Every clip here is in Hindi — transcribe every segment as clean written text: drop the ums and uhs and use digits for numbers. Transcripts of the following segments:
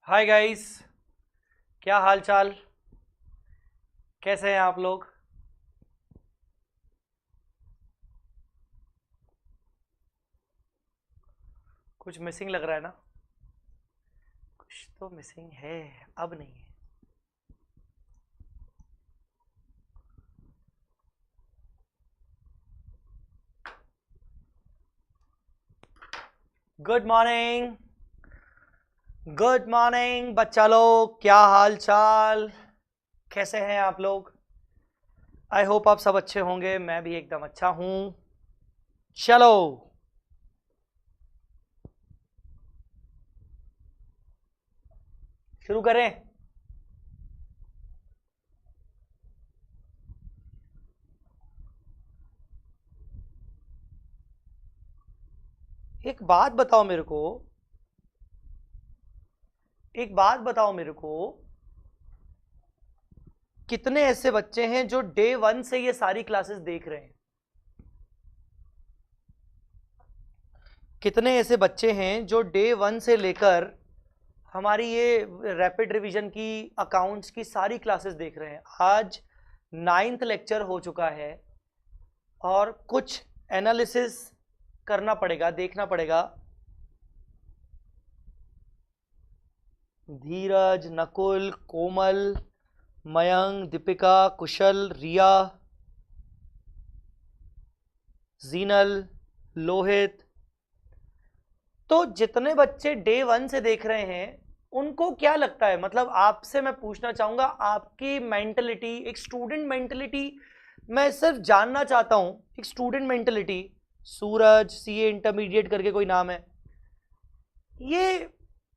हाय गाइस, क्या हाल चाल? कैसे हैं आप लोग? कुछ मिसिंग लग रहा है ना? कुछ तो मिसिंग है। अब नहीं है। Good morning. गुड मॉर्निंग बच्चा लोग, क्या हाल चाल? कैसे हैं आप लोग? आई होप आप सब अच्छे होंगे। मैं भी एकदम अच्छा हूं। चलो शुरू करें। एक बात बताओ मेरे को। एक बात बताओ मेरे को। कितने ऐसे बच्चे हैं जो डे वन से ये सारी क्लासेस देख रहे हैं? कितने ऐसे बच्चे हैं जो डे वन से लेकर हमारी ये रैपिड रिवीजन की, अकाउंट्स की सारी क्लासेस देख रहे हैं? आज 9th लेक्चर हो चुका है और कुछ एनालिसिस करना पड़ेगा, देखना पड़ेगा। धीरज, नकुल, कोमल, मयंक, दीपिका, कुशल, रिया, जीनल, लोहित, तो जितने बच्चे डे वन से देख रहे हैं उनको क्या लगता है? मतलब आपसे मैं पूछना चाहूंगा, आपकी मेंटलिटी, एक स्टूडेंट मेंटलिटी, मैं सिर्फ जानना चाहता हूं। एक स्टूडेंट मेंटलिटी। सूरज, सीए इंटरमीडिएट करके कोई नाम है ये।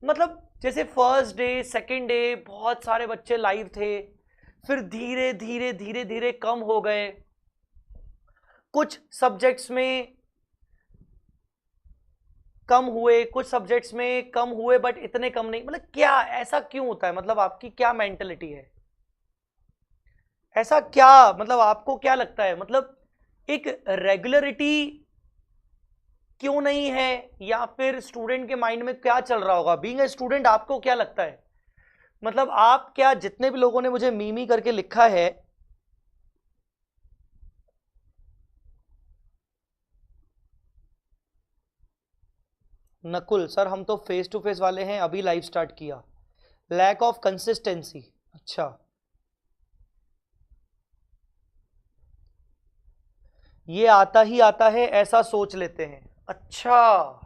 मतलब जैसे फर्स्ट डे, सेकंड डे बहुत सारे बच्चे लाइव थे, फिर धीरे धीरे धीरे धीरे कम हो गए। कुछ सब्जेक्ट्स में कम हुए, कुछ सब्जेक्ट्स में कम हुए, बट इतने कम नहीं। मतलब क्या, ऐसा क्यों होता है? मतलब आपकी क्या मेंटेलिटी है? ऐसा क्या, मतलब आपको क्या लगता है? मतलब एक रेगुलरिटी क्यों नहीं है? या फिर स्टूडेंट के माइंड में क्या चल रहा होगा? बीइंग ए स्टूडेंट आपको क्या लगता है? मतलब आप क्या, जितने भी लोगों ने मुझे मीमी करके लिखा है, नकुल सर हम तो फेस टू फेस वाले हैं, अभी लाइव स्टार्ट किया। Lack of consistency. अच्छा, ये आता ही आता है ऐसा सोच लेते हैं। अच्छा,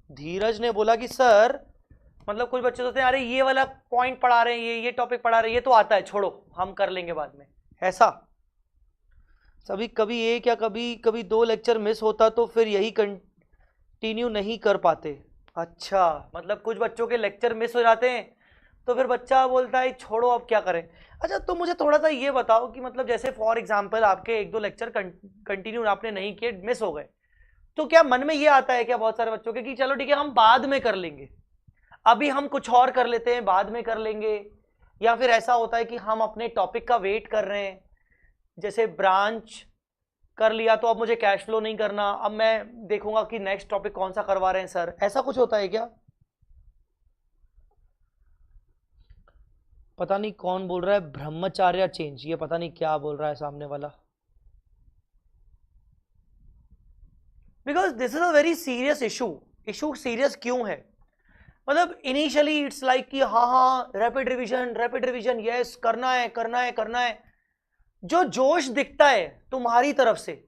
धीरज ने बोला कि सर, मतलब कुछ बच्चे सोचते हैं अरे ये वाला पॉइंट पढ़ा रहे हैं, ये टॉपिक पढ़ा रहे हैं, ये तो आता है, छोड़ो हम कर लेंगे बाद में। ऐसा सभी, कभी एक या कभी कभी दो लेक्चर मिस होता तो फिर यही कंटिन्यू नहीं कर पाते। अच्छा, मतलब कुछ बच्चों के लेक्चर मिस हो जाते हैं तो फिर बच्चा बोलता है छोड़ो अब क्या करें। अच्छा, तो मुझे थोड़ा सा ये बताओ कि मतलब जैसे फॉर एग्जांपल आपके एक दो लेक्चर कंटिन्यू आपने नहीं किए, मिस हो गए, तो क्या मन में ये आता है क्या बहुत सारे बच्चों के कि चलो ठीक है हम बाद में कर लेंगे, अभी हम कुछ और कर लेते हैं, बाद में कर लेंगे? या फिर ऐसा होता है कि हम अपने टॉपिक का वेट कर रहे हैं, जैसे ब्रांच कर लिया तो अब मुझे कैश फ्लो नहीं करना, अब मैं देखूंगा कि नेक्स्ट टॉपिक कौन सा करवा रहे हैं सर, ऐसा कुछ होता है क्या? पता नहीं कौन बोल रहा है ब्रह्मचार्य चेंज, ये पता नहीं क्या बोल रहा है सामने वाला। Because this is a very serious issue. Issue serious क्यों है? मतलब इनिशियली इट्स लाइक कि हाँ हाँ rapid revision, rapid revision, yes करना है करना है करना है। जो जोश दिखता है तुम्हारी तरफ से,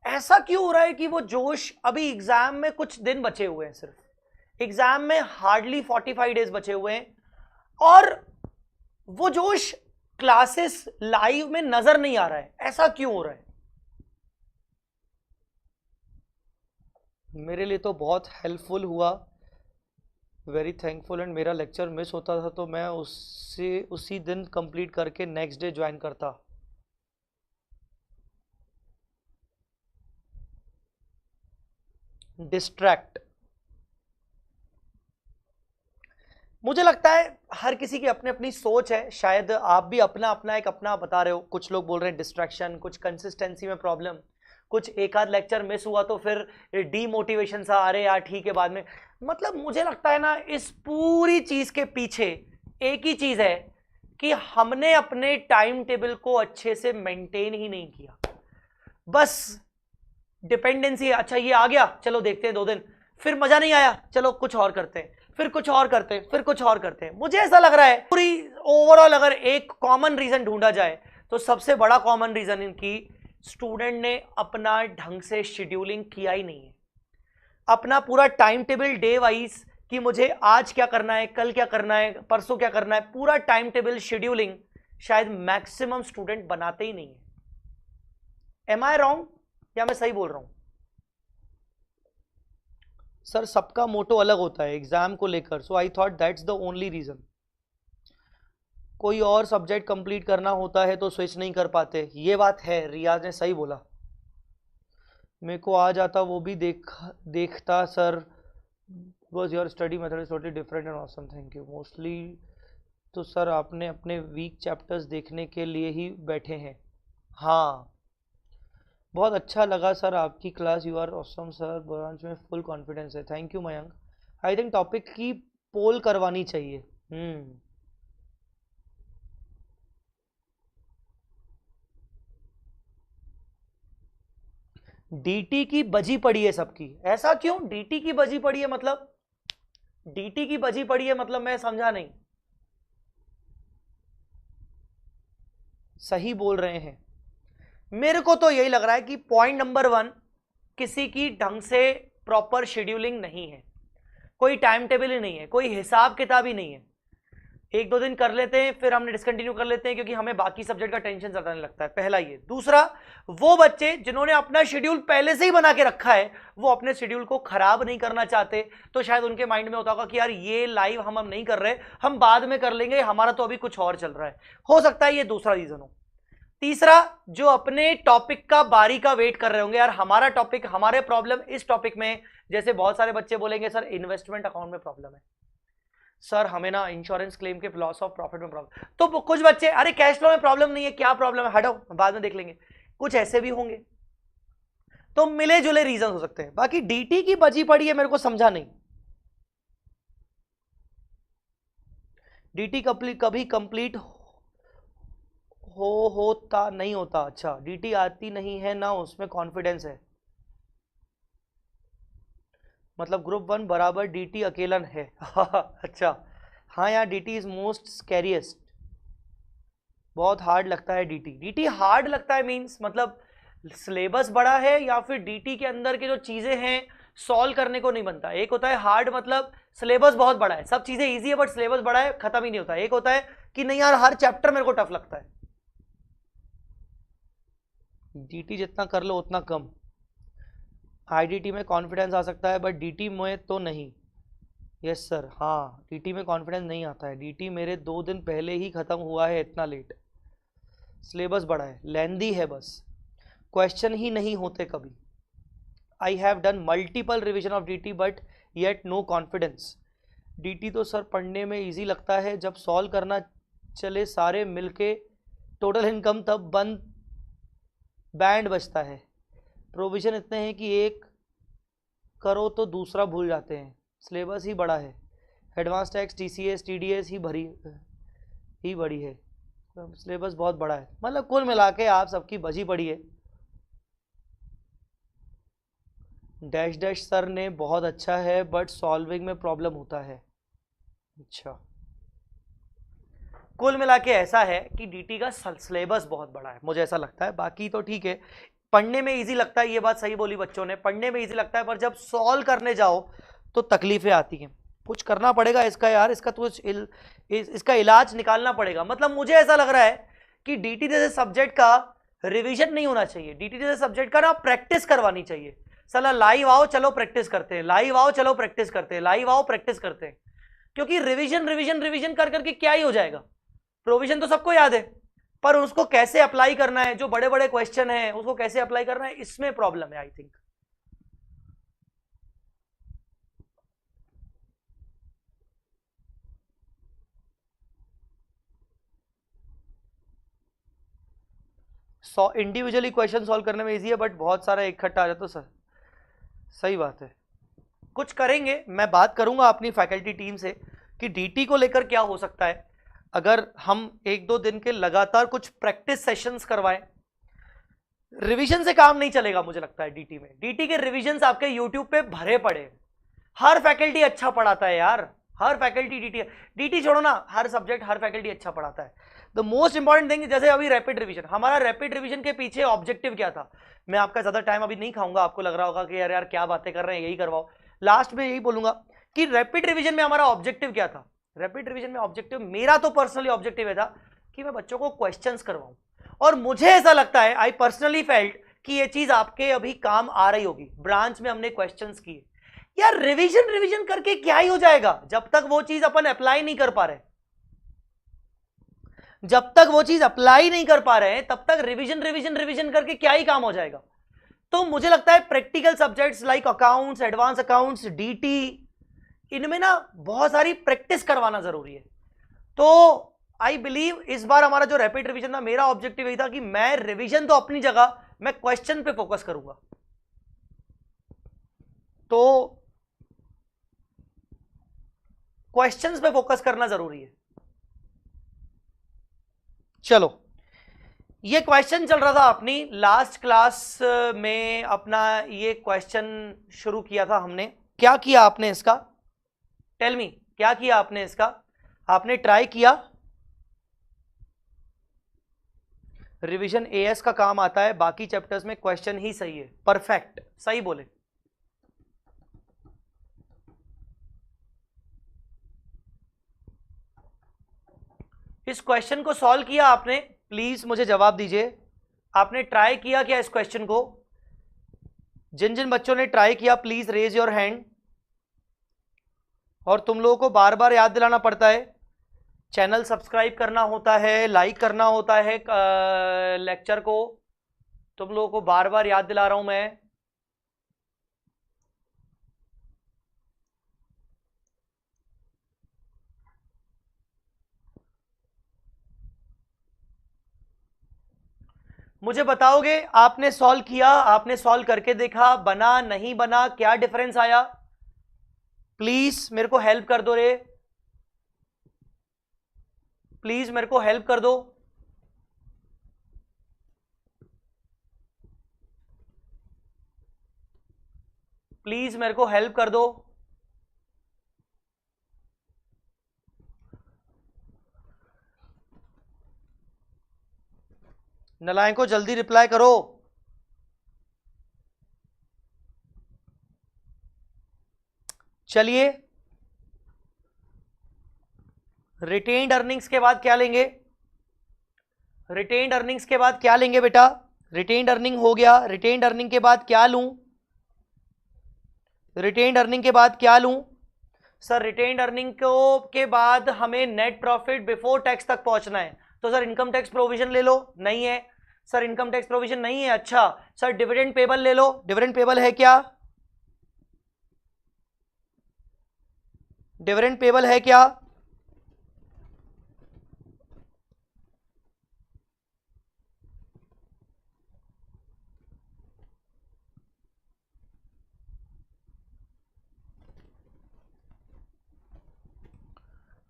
ऐसा क्यों हो रहा है कि वो जोश, अभी एग्जाम में कुछ दिन बचे हुए हैं, सिर्फ एग्जाम में हार्डली 45 डेज बचे हुए हैं, और वो जोश क्लासेस लाइव में नजर नहीं आ रहा है? ऐसा क्यों हो रहा है? मेरे लिए तो बहुत हेल्पफुल हुआ, वेरी थैंकफुल। एंड मेरा लेक्चर मिस होता था तो मैं उससे उसी दिन कंप्लीट करके नेक्स्ट डे ज्वाइन करता। डिस्ट्रैक्ट, मुझे लगता है हर किसी की अपनी अपनी सोच है, शायद आप भी अपना अपना एक अपना बता रहे हो। कुछ लोग बोल रहे हैं डिस्ट्रैक्शन, कुछ कंसिस्टेंसी में प्रॉब्लम, कुछ एक आध लेक्चर मिस हुआ तो फिर डीमोटिवेशन सा, अरे यार ठीक है बाद में। मतलब मुझे लगता है ना इस पूरी चीज के पीछे एक ही चीज है कि हमने अपने टाइम टेबल को अच्छे से मेंटेन ही नहीं किया। बस डिपेंडेंसी, अच्छा ये आ गया चलो देखते हैं 2 दिन, फिर मजा नहीं आया चलो कुछ और करते हैं, फिर कुछ और करते हैं, फिर कुछ और करते हैं। मुझे ऐसा लग रहा है पूरी ओवरऑल अगर एक कॉमन रीजन ढूंढा जाए तो सबसे बड़ा कॉमन रीजन इनकी स्टूडेंट ने अपना ढंग से शेड्यूलिंग किया ही नहीं है। अपना पूरा टाइम टेबल डे वाइज कि मुझे आज क्या करना है, कल क्या करना है, परसों क्या करना है, पूरा टाइम टेबल शेड्यूलिंग शायद मैक्सिमम स्टूडेंट बनाते ही नहीं है। एम आई रॉन्ग या मैं सही बोल रहा हूं? सर सबका मोटो अलग होता है एग्जाम को लेकर, so I thought that's the only reason. कोई और सब्जेक्ट कंप्लीट करना होता है तो स्विच नहीं कर पाते, ये बात है, रियाज ने सही बोला। मेरे को आ जाता वो भी देखता sir, because your study method is totally different and awesome, thank you. Mostly तो सर आपने अपने वीक चैप्टर्स देखने के लिए ही बैठे हैं। हाँ बहुत अच्छा लगा सर आपकी class, you are awesome sir, branch में फुल कॉन्फिडेंस है, thank you Mayank. I think topic की पोल करवानी चाहिए। डीटी की बजी पड़ी है सबकी, ऐसा क्यों? डीटी की बजी पड़ी है मतलब, डीटी की बजी पड़ी है मतलब मैं समझा नहीं। सही बोल रहे हैं, मेरे को तो यही लग रहा है कि पॉइंट नंबर 1 किसी की ढंग से प्रॉपर शेड्यूलिंग नहीं है, कोई टाइम टेबल ही नहीं है, कोई हिसाब किताब ही नहीं है। 1-2 दिन कर लेते हैं फिर हमने डिसकंटिन्यू कर लेते हैं क्योंकि हमें बाकी सब्जेक्ट का टेंशन ज्यादा नहीं लगता है, पहला ये। दूसरा, वो बच्चे जिन्होंने अपना शेड्यूल पहले से ही बना के रखा है वो अपने शेड्यूल को खराब नहीं करना चाहते, तो शायद उनके माइंड में होता होगा कि यार ये लाइव हम नहीं कर रहे, हम बाद में कर लेंगे, हमारा तो अभी कुछ और चल रहा है। हो सकता है ये दूसरा रीजन हो। तीसरा, जो अपने टॉपिक का बारी का वेट कर रहे होंगे, यार हमारा टॉपिक, हमारे प्रॉब्लम इस टॉपिक में, जैसे बहुत सारे बच्चे बोलेंगे सर इन्वेस्टमेंट अकाउंट में प्रॉब्लम है, सर हमें ना इंश्योरेंस क्लेम के लॉस ऑफ प्रॉफिट में प्रॉब्लम, तो कुछ बच्चे अरे कैश फ्लो में प्रॉब्लम नहीं है, क्या प्रॉब्लम है, हटाओ बाद में देख लेंगे, कुछ ऐसे भी होंगे। तो मिले जुले रीजन हो सकते हैं। बाकी डीटी की बजी पड़ी है मेरे को समझा नहीं, डीटी कभी कंप्लीट होता नहीं होता। अच्छा डीटी आती नहीं है ना, उसमें कॉन्फिडेंस है, मतलब ग्रुप 1 बराबर डीटी अकेला है। अच्छा हाँ यार, डीटी इज मोस्ट स्कैरियस्ट, बहुत हार्ड लगता है डीटी। डीटी हार्ड लगता है मींस मतलब सिलेबस बड़ा है या फिर डीटी के अंदर के जो चीजें हैं सॉल्व करने को नहीं बनता। एक होता है हार्ड मतलब सिलेबस बहुत बड़ा है, सब चीजें इजी है बट सिलेबस बड़ा है, खत्म ही नहीं होता। एक होता है कि नहीं यार हर चैप्टर मेरे को टफ लगता है। डीटी जितना कर लो उतना कम। आईडीटी में कॉन्फिडेंस आ सकता है बट डीटी में तो नहीं। यस सर, हाँ डीटी में कॉन्फिडेंस नहीं आता है, डीटी मेरे 2 दिन पहले ही खत्म हुआ है, इतना लेट। सिलेबस बड़ा है, लेंदी है, बस क्वेश्चन ही नहीं होते कभी। I have done multiple revision of DT but yet no confidence. DT तो सर पढ़ने में इजी लगता है, जब सॉल्व करना चले सारे मिलके टोटल इनकम तब बैंड बचता है। प्रोविजन इतने हैं कि एक करो तो दूसरा भूल जाते हैं, सिलेबस ही बड़ा है, एडवांस टैक्स टीसीएस टीडीएस ही बड़ी है, सिलेबस बहुत बड़ा है। मतलब कुल मिला के आप सबकी बजी पड़ी है। डैश डैश सर ने बहुत अच्छा है बट सॉल्विंग में प्रॉब्लम होता है। अच्छा कुल मिला के ऐसा है कि डीटी का सिलेबस बहुत बड़ा है, मुझे ऐसा लगता है। बाकी तो ठीक है, पढ़ने में इजी लगता है, ये बात सही बोली बच्चों ने, पढ़ने में इजी लगता है, पर जब सॉल्व करने जाओ तो तकलीफें आती हैं। कुछ करना पड़ेगा इसका यार, इसका तो इसका इलाज निकालना पड़ेगा। मतलब मुझे ऐसा लग रहा है कि डीटी जैसे सब्जेक्ट का रिवीजन नहीं होना चाहिए, डीटी जैसे सब्जेक्ट का ना प्रैक्टिस करवानी चाहिए। साला लाइव आओ चलो प्रैक्टिस करते हैं, लाइव आओ चलो प्रैक्टिस करते हैं, लाइव आओ प्रैक्टिस करते हैं। क्योंकि रिवीजन रिवीजन रिवीजन कर करके क्या ही हो जाएगा। प्रोविजन तो सबको याद है पर उसको कैसे अप्लाई करना है, जो बड़े बड़े क्वेश्चन है उसको कैसे अप्लाई करना है, इसमें प्रॉब्लम है I think. Individually question solve करने में इजी है बट बहुत सारा इकट्ठा आ जाता तो सही बात है। कुछ करेंगे, मैं बात करूंगा अपनी फैकल्टी टीम से कि डीटी को लेकर क्या हो सकता है। अगर हम 1-2 दिन के लगातार कुछ प्रैक्टिस सेशंस करवाएं, रिवीजन से काम नहीं चलेगा मुझे लगता है डीटी में। डीटी के रिवीजन्स आपके यूट्यूब पे भरे पड़े, हर फैकल्टी अच्छा पढ़ाता है यार, हर फैकल्टी डीटी छोड़ो ना, हर सब्जेक्ट हर फैकल्टी अच्छा पढ़ाता है। द मोस्ट इंपॉर्टेंट थिंग, जैसे अभी रैपिड रिवीजन, हमारा रैपिड रिवीजन के पीछे ऑब्जेक्टिव क्या था, मैं आपका ज्यादा टाइम अभी नहीं खाऊंगा, आपको लग रहा होगा कि यार क्या बातें कर रहे हैं, यही करवाओ। लास्ट में यही बोलूंगा कि रैपिड रिवीजन में हमारा ऑब्जेक्टिव क्या था। रैपिड रिवीजन में ऑब्जेक्टिव, मेरा तो पर्सनली ऑब्जेक्टिव है था कि मैं बच्चों को क्वेश्चंस करवाऊं, और मुझे ऐसा लगता है, आई पर्सनली फेल्ट कि ये चीज आपके अभी काम आ रही होगी। ब्रांच में हमने क्वेश्चंस किए यार, रिवीजन करके क्या ही हो जाएगा, जब तक वो चीज अपन अप्लाई नहीं कर पा रहे, जब तक वो चीज अप्लाई नहीं कर पा रहे हैं तब तक रिवीजन करके क्या ही काम हो जाएगा। तो मुझे लगता है practical subjects like accounts, advance accounts, DT, इनमें ना बहुत सारी प्रैक्टिस करवाना जरूरी है। तो आई बिलीव इस बार हमारा जो रैपिड रिवीजन था, मेरा ऑब्जेक्टिव यही था कि मैं रिवीजन तो अपनी जगह, मैं क्वेश्चन पे फोकस करूंगा। तो क्वेश्चंस पे फोकस करना जरूरी है। चलो, ये क्वेश्चन चल रहा था अपनी लास्ट क्लास में, अपना ये क्वेश्चन शुरू किया था हमने। क्या किया आपने इसका, टेल मी, क्या किया आपने इसका, आपने ट्राई किया। रिवीजन एएस का काम आता है, बाकी चैप्टर्स में क्वेश्चन ही सही है। परफेक्ट, सही बोले। इस क्वेश्चन को सॉल्व किया आपने, प्लीज मुझे जवाब दीजिए। आपने ट्राई किया क्या इस क्वेश्चन को? जिन जिन बच्चों ने ट्राई किया प्लीज रेज योर हैंड। और तुम लोगों को बार बार याद दिलाना पड़ता है, चैनल सब्सक्राइब करना होता है, लाइक करना होता है लेक्चर को, तुम लोगों को बार बार याद दिला रहा हूं मैं। मुझे बताओगे आपने सॉल्व किया, आपने सॉल्व करके देखा, बना नहीं बना, क्या डिफरेंस आया? प्लीज मेरे को हेल्प कर दो रे, प्लीज मेरे को हेल्प कर दो। प्लीज मेरे को हेल्प कर दो। नालायकों जल्दी रिप्लाई करो। चलिए, रिटेन्ड अर्निंग्स के बाद क्या लेंगे? रिटेन्ड अर्निंग्स के बाद क्या लेंगे बेटा? रिटेन्ड अर्निंग हो गया, रिटेन्ड अर्निंग के बाद क्या लूं? रिटेन्ड अर्निंग के बाद क्या लूं? सर रिटेन्ड अर्निंग को के बाद हमें नेट प्रॉफिट बिफोर टैक्स तक पहुंचना है, तो सर इनकम टैक्स प्रोविजन ले लो। नहीं है सर, इनकम टैक्स प्रोविजन नहीं है। अच्छा सर, डिविडेंड पेबल ले लो। डिविडेंड पेबल है क्या? डिविडेंड पेबल है क्या?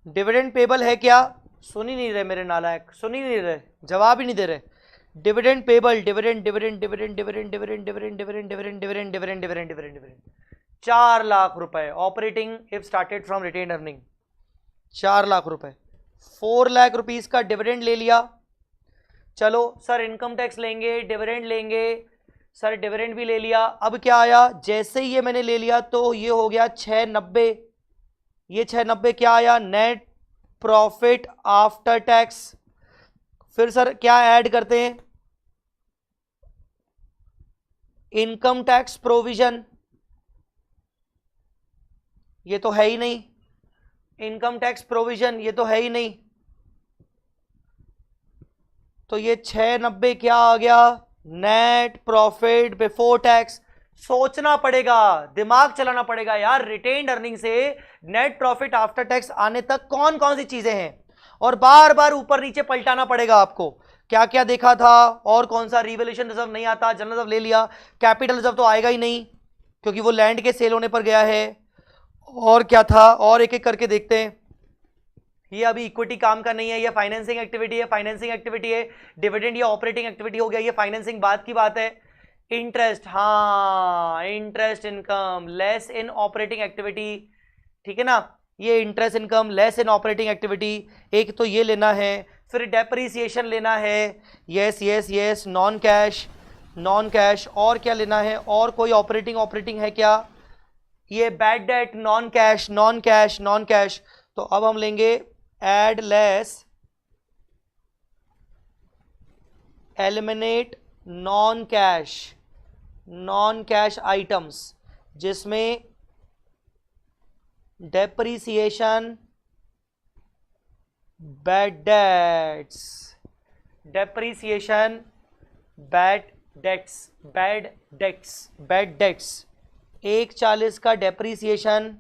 डिविडेंड पेबल है क्या? सुन ही नहीं रहे मेरे नालायक, सुन ही नहीं रहे, जवाब ही नहीं दे रहे। Dividend payable, dividend dividend dividend dividend dividend dividend dividend dividend dividend dividend dividend dividend dividend 4 lakh रुपए operating if started from retained earning. 4 lakh रुपए, 4 लाख रुपीस का डिविडेंड ले लिया। चलो सर इनकम टैक्स लेंगे, डिविडेंड लेंगे, सर डिविडेंड भी ले लिया। अब क्या आया? जैसे ही ये मैंने ले लिया तो ये हो गया 690। ये 690 क्या आया? Net profit after tax. फिर सर क्या ऐड करते हैं? इनकम टैक्स प्रोविजन, ये तो है ही नहीं। इनकम टैक्स प्रोविजन ये तो है ही नहीं, तो ये 690 क्या आ गया? Net profit before tax. सोचना पड़ेगा, दिमाग चलाना पड़ेगा यार, रिटेन्ड अर्निंग से नेट प्रॉफिट आफ्टर टैक्स आने तक कौन कौन सी चीजें हैं, और बार बार ऊपर नीचे पलटाना पड़ेगा आपको। क्या क्या देखा था और कौन सा? रिवैल्यूएशन रिजर्व नहीं आता, जनरल रिजर्व ले लिया, कैपिटल रिजर्व तो आएगा ही नहीं क्योंकि वो लैंड के सेल होने पर गया है। और क्या था, और एक एक करके देखते हैं। ये अभी इक्विटी काम का नहीं है, ये फाइनेंसिंग एक्टिविटी है, फाइनेंसिंग एक्टिविटी है। डिविडेंड या ऑपरेटिंग एक्टिविटी हो गया, ये फाइनेंसिंग बात की बात है। इंटरेस्ट, हाँ interest income less in operating activity, ठीक है ना, ये interest income less in operating activity, एक तो ये लेना है। फिर डेप्रिसिएशन लेना है, yes yes yes, non cash, non cash. और क्या लेना है, और कोई ऑपरेटिंग है क्या, ये bad debt, non cash non cash non cash. तो अब हम लेंगे add less eliminate non cash items, जिसमें depreciation, bad debts, depreciation, bad debts 140 का डेप्रिसिएशन,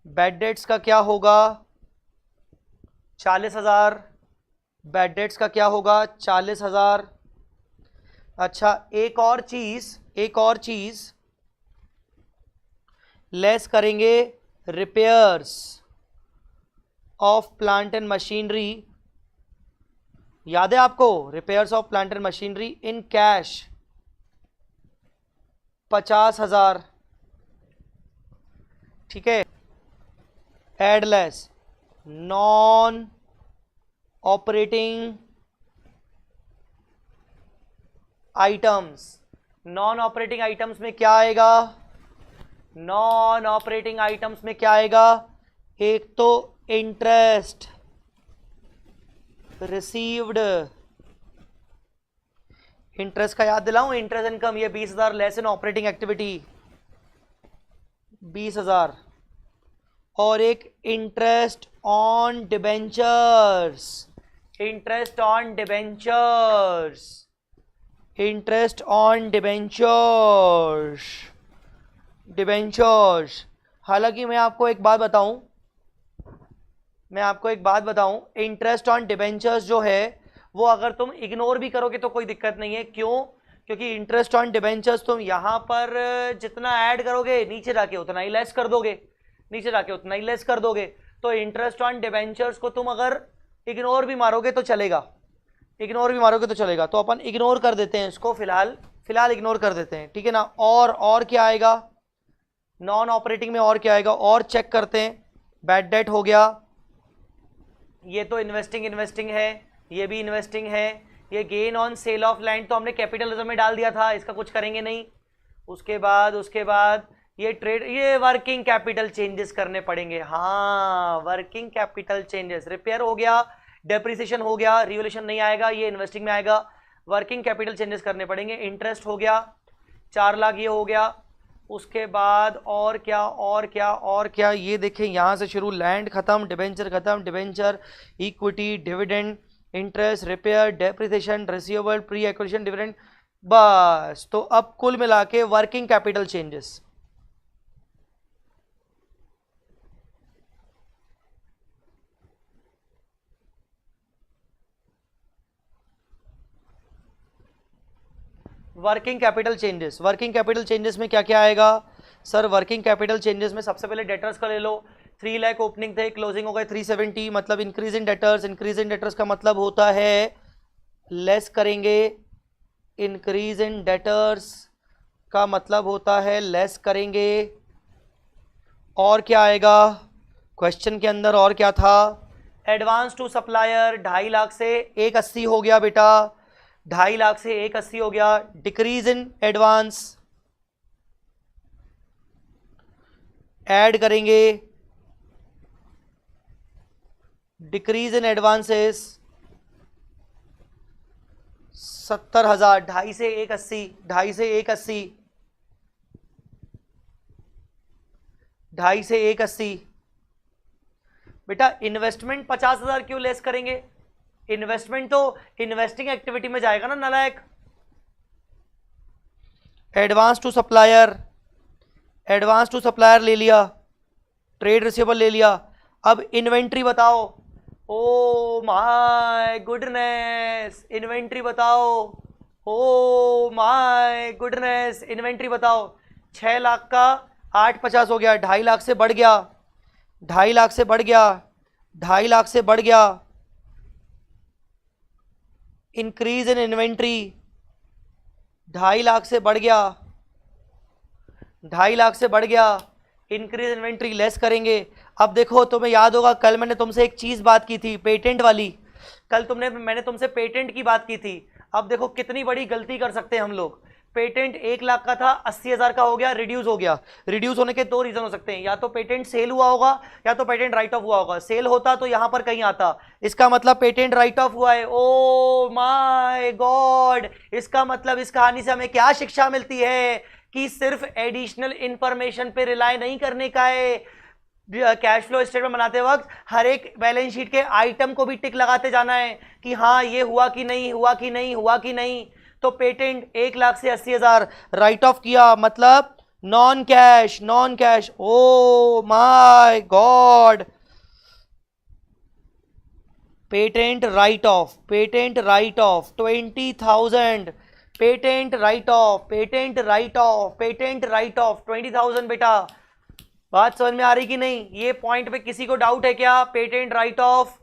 बैड डेट्स का क्या होगा 40,000, बैड डेट्स का क्या होगा 40,000। अच्छा एक और चीज लेस करेंगे, repairs of plant and machinery, याद है आपको, repairs of plant and machinery in cash 50,000, ठीक है। Add less non operating items, non operating items में क्या आएगा, नॉन ऑपरेटिंग आइटम्स में क्या आएगा, एक तो इंटरेस्ट रिसीव्ड, इंटरेस्ट का याद दिलाऊं, इंटरेस्ट इनकम ये 20,000 लेस इन ऑपरेटिंग एक्टिविटी 20,000, और एक interest on debentures, interest on debentures, interest on debentures. हालांकि मैं आपको एक बात बताऊं, इंटरेस्ट ऑन डिबेंचर्स जो है वो अगर तुम इग्नोर भी करोगे तो कोई दिक्कत नहीं है। क्यों? क्योंकि इंटरेस्ट ऑन डिबेंचर्स तुम यहां पर जितना ऐड करोगे नीचे जाके उतना ही लेस कर दोगे, तो इंटरेस्ट ऑन डिबेंचर्स को तुम अगर इग्नोर भी मारोगे तो चलेगा, तो अपन इग्नोर कर देते हैं इसको, फिलहाल इग्नोर कर देते हैं, ठीक है ना। और क्या आएगा नॉन ऑपरेटिंग में, और क्या आएगा, और चेक करते हैं। बैड डेट हो गया, ये तो इन्वेस्टिंग है, ये भी इन्वेस्टिंग है। ये gain on sale of land तो हमने कैपिटल रिजर्व में डाल दिया था, इसका कुछ करेंगे नहीं। उसके बाद ये ट्रेड, ये वर्किंग कैपिटल चेंजेस करने पड़ेंगे, हाँ वर्किंग कैपिटल चेंजेस, रिपेयर हो गया, डेप्रिसिएशन हो गया, रिवोल्यूशन नहीं आएगा, ये इन्वेस्टिंग में आएगा, वर्किंग कैपिटल चेंजेस करने पड़ेंगे। इंटरेस्ट हो गया 4 लाख, ये हो गया। उसके बाद और क्या, ये देखें यहाँ से शुरू, लैंड खत्म, debenture, equity, dividend, interest, repair, depreciation, receivable, pre acquisition dividend, बस। तो अब कुल मिला के working capital changes, working capital changes में क्या क्या आएगा सर? वर्किंग कैपिटल चेंजेस में सबसे पहले डेटर्स का ले लो, 3 लाख ओपनिंग थे, क्लोजिंग हो गए 370, मतलब इंक्रीज इन डेटर्स का मतलब होता है लेस करेंगे, इंक्रीज इन डेटर्स का मतलब होता है लेस करेंगे। और क्या आएगा क्वेश्चन के अंदर, और क्या था? एडवांस टू सप्लायर 2.5 लाख से 180 हो गया बेटा, 2.5 लाख से 180 हो गया। डिक्रीज इन एडवांस ऐड करेंगे, डिक्रीज इन एडवांसेस 70,000, 2.5 से 180, 2.5 से 180, 2.5 से 180। बेटा इन्वेस्टमेंट 50,000 क्यों लेस करेंगे? इन्वेस्टमेंट तो इन्वेस्टिंग एक्टिविटी में जाएगा ना नालायक। एडवांस टू सप्लायर ले लिया, ट्रेड रिसीवेबल ले लिया। अब इन्वेंट्री बताओ, ओ माय गुडनेस, इन्वेंट्री बताओ, ओ माय गुडनेस, इन्वेंट्री बताओ। 6 लाख का 850 हो गया, 2.5 लाख से बढ़ गया, 2.5 लाख से बढ़ गया, 2.5 लाख से बढ़ गया। इंक्रीज इन इन्वेंट्री 2.5 लाख से बढ़ गया, 2.5 लाख से बढ़ गया। इंक्रीज इन्वेंट्री लेस करेंगे। अब देखो तुम्हें याद होगा कल मैंने तुमसे एक चीज बात की थी, पेटेंट वाली। कल मैंने तुमसे पेटेंट की बात की थी। अब देखो कितनी बड़ी गलती कर सकते हैं हम लोग। पेटेंट 1 लाख का था, 80,000 का हो गया, रिड्यूस हो गया। रिड्यूस होने के दो रीजन हो सकते हैं, या तो पेटेंट सेल हुआ होगा या तो पेटेंट राइट ऑफ हुआ होगा। सेल होता तो यहां पर कहीं आता, इसका मतलब पेटेंट राइट ऑफ हुआ है। ओ माय गॉड, इसका मतलब इस कहानी से हमें क्या शिक्षा मिलती है कि सिर्फ एडिशनल इंफॉर्मेशन पे रिलाय नहीं करने का है। कैश फ्लो स्टेटमेंट बनाते वक्त हर एक बैलेंस शीट के आइटम को भी टिक लगाते जाना है कि हाँ ये हुआ कि नहीं, हुआ कि नहीं, हुआ कि नहीं। तो पेटेंट 1 लाख से 80,000 राइट ऑफ किया, मतलब non cash, non cash. Oh my God, patent right of, patent right of 20,000, patent right of, patent right of, patent right of 20,000। बेटा बात समझ में आ रही कि नहीं? ये पॉइंट पे किसी को डाउट है क्या? पेटेंट राइट ऑफ,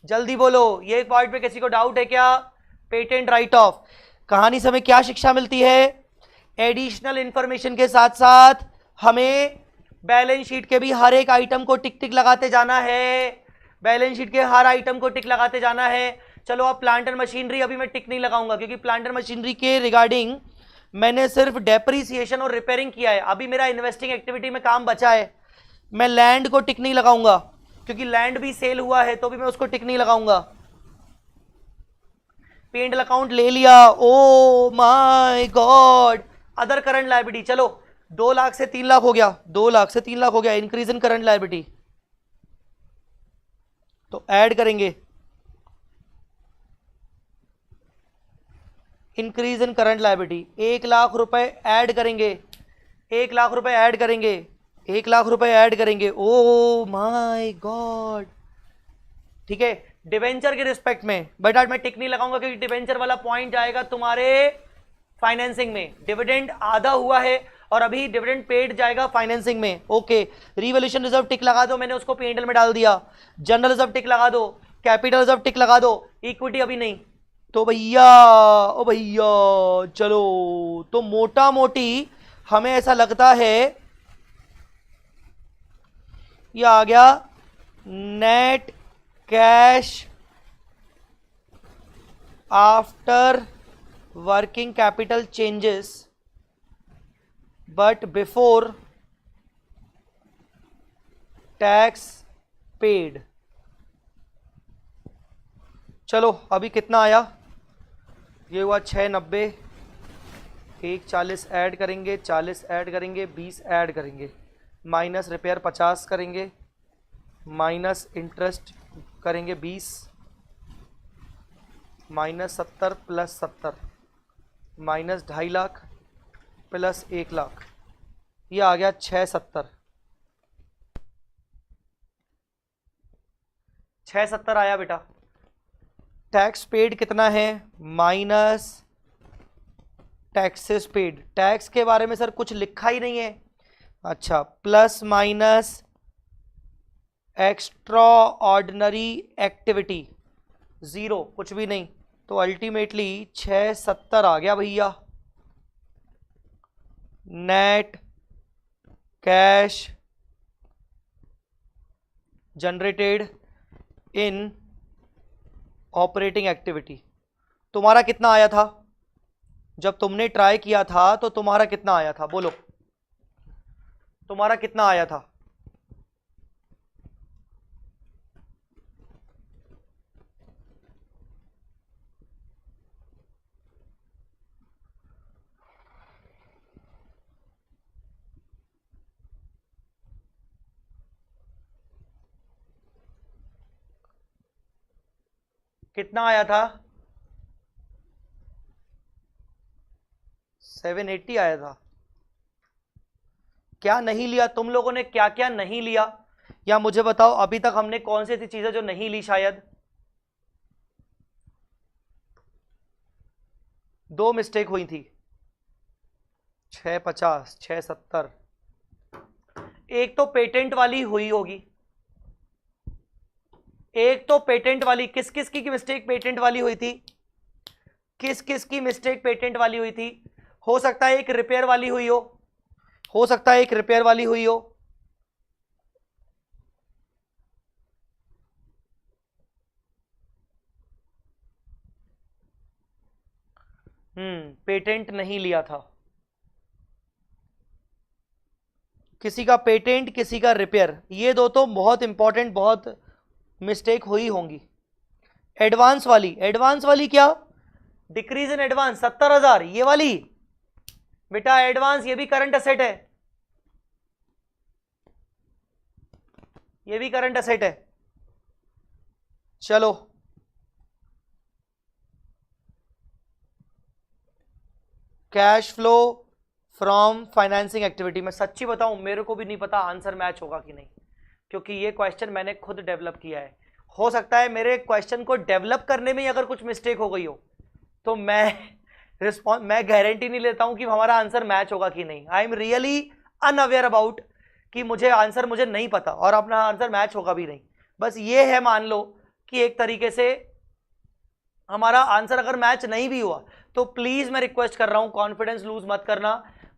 जल्दी बोलो, ये पॉइंट पे किसी को डाउट है क्या? Patent right of. कहानी से हमें क्या शिक्षा मिलती है? एडिशनल इंफॉर्मेशन के साथ साथ हमें बैलेंस शीट के भी हर एक आइटम को टिक टिक लगाते जाना है। बैलेंस शीट के हर आइटम को टिक लगाते जाना है। चलो अब प्लांट एंड मशीनरी अभी मैं टिक नहीं लगाऊंगा, क्योंकि प्लांट एंड मशीनरी के रिगार्डिंग मैंने सिर्फ डेप्रीसिएशन और रिपेयरिंग किया है। अभी मेरा इन्वेस्टिंग एक्टिविटी में काम बचा है। मैं लैंड को टिक नहीं लगाऊंगा, क्योंकि लैंड भी सेल हुआ है तो भी मैं उसको टिक नहीं लगाऊंगा। P&L अकाउंट ले लिया। Oh my God, other current liability, चलो 2 लाख से 3 लाख हो गया, 2 लाख से 3 लाख हो गया। इंक्रीज इन करंट लायबिलिटी तो ऐड करेंगे, increase in current liability 1 lakh रुपए ऐड करेंगे, 1 लाख रुपए ऐड करेंगे, 1 लाख रुपए ऐड करेंगे। ओ माय गॉड, ठीक है। डिवेंचर के रिस्पेक्ट में बेटा मैं टिक नहीं लगाऊंगा, क्योंकि डिवेंचर वाला पॉइंट जाएगा तुम्हारे फाइनेंसिंग में। डिविडेंड आधा हुआ है और अभी डिविडेंड पेड जाएगा फाइनेंसिंग में। ओके, रिवॉल्यूशन रिजर्व टिक लगा दो, मैंने उसको P&L में डाल दिया। जनरल रिजर्व टिक लगा दो, कैपिटल रिजर्व टिक लगा दो, इक्विटी अभी नहीं। तो भैया, ओ भैया चलो, तो मोटा मोटी हमें ऐसा लगता है ये आ गया net cash after working capital changes but before tax paid. चलो अभी कितना आया? ये हुआ 690, 140 ऐड करेंगे, 40 ऐड करेंगे, 20 ऐड करेंगे, माइनस रिपेयर 50 करेंगे, माइनस इंटरेस्ट करेंगे 20, minus 70 plus 70, minus 2.5 lakh plus 1 lakh, ये आ गया 670। 670 आया बेटा। टैक्स पेड कितना है? Minus taxes paid. टैक्स के बारे में सर कुछ लिखा ही नहीं है। अच्छा, plus minus extra ordinary activity, zero, कुछ भी नहीं। तो अल्टीमेटली 670 आ गया भैया। नेट कैश जनरेटेड इन ऑपरेटिंग एक्टिविटी। तुम्हारा कितना आया था जब तुमने ट्राई किया था? तो तुम्हारा कितना आया था बोलो, तुम्हारा कितना आया था? कितना आया था? 780 आया था। क्या नहीं लिया तुम लोगों ने? क्या क्या नहीं लिया, या मुझे बताओ अभी तक हमने कौन सी ऐसी चीजें जो नहीं ली? शायद 2 मिस्टेक हुई थी। 650, 670, एक तो पेटेंट वाली हुई होगी, एक तो पेटेंट वाली, किस किस की मिस्टेक पेटेंट वाली हुई थी, किस किस की मिस्टेक पेटेंट वाली हुई थी? हो सकता है एक रिपेयर वाली हुई हो सकता है एक रिपेयर वाली हुई हो। पेटेंट नहीं लिया था, किसी का पेटेंट किसी का रिपेयर, ये दो तो बहुत इंपॉर्टेंट, बहुत मिस्टेक हुई होंगी। एडवांस वाली क्या? डिक्रीज इन एडवांस 70,000, ये वाली बेटा एडवांस, ये भी करंट असेट है, ये भी करंट असेट है। चलो cash flow from financing activity, मैं सच्ची बताऊं मेरे को भी नहीं पता आंसर मैच होगा कि नहीं, क्योंकि ये क्वेश्चन मैंने खुद डेवलप किया है। हो सकता है मेरे क्वेश्चन को डेवलप करने में ही अगर कुछ मिस्टेक हो गई हो तो मैं गारंटी नहीं लेता हूं कि हमारा आंसर मैच होगा कि नहीं। I am really unaware about कि मुझे नहीं पता और अपना आंसर मैच होगा भी नहीं। बस ये है, मान लो कि एक तरीके से हमारा आंसर अगर मैच नहीं भी हुआ तो प्लीज मैं रिक्वेस्ट कर रहा हूं कॉन्फिडेंस लूज मत करना।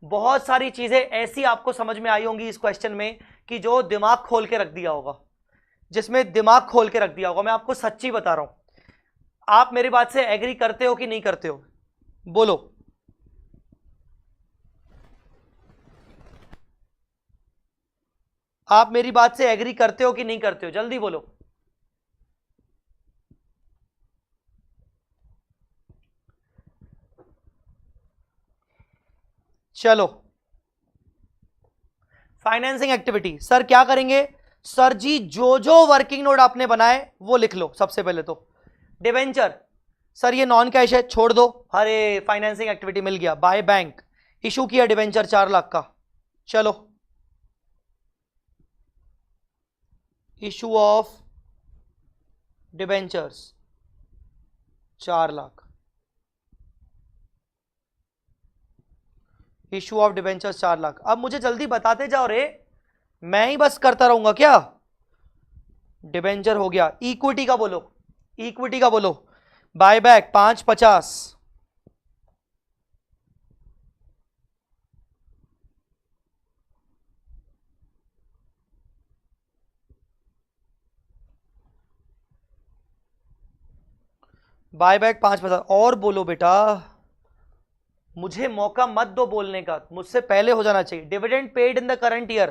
बहुत सारी चीजें ऐसी आपको समझ में आई होंगी इस क्वेश्चन में कि जो दिमाग खोल के रख दिया होगा, जिसमें दिमाग खोल के रख दिया होगा। मैं आपको सच्ची बता रहा हूं। आप मेरी बात से एग्री करते हो कि नहीं करते हो? बोलो। आप मेरी बात से एग्री करते हो कि नहीं करते हो? जल्दी बोलो। चलो फाइनेंसिंग एक्टिविटी सर क्या करेंगे? सर जी जो जो वर्किंग नोट आपने बनाए वो लिख लो। सबसे पहले तो डिवेंचर, सर ये नॉन कैश है छोड़ दो। अरे फाइनेंसिंग एक्टिविटी मिल गया। बाय बैंक, इशू किया डिवेंचर 4 लाख का। चलो issue of debentures 4 lakh, issue of debentures 4 lakh. अब मुझे जल्दी बताते जाओ रे, मैं ही बस करता रहूंगा क्या? डिवेंचर हो गया। इक्विटी का बोलो, इक्विटी का बोलो। Buyback 550, buyback 550। और बोलो बेटा, मुझे मौका मत दो बोलने का, मुझसे पहले हो जाना चाहिए। Dividend paid in the current year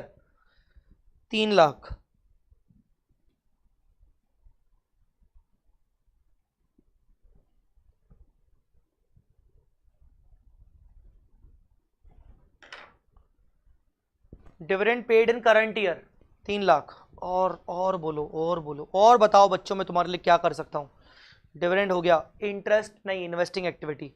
3 lakh, dividend paid in current year 3 lakh. और बोलो, और बोलो, और बताओ बच्चों मैं तुम्हारे लिए क्या कर सकता हूं। डिविडेंड हो गया। इंटरेस्ट नहीं, investing activity.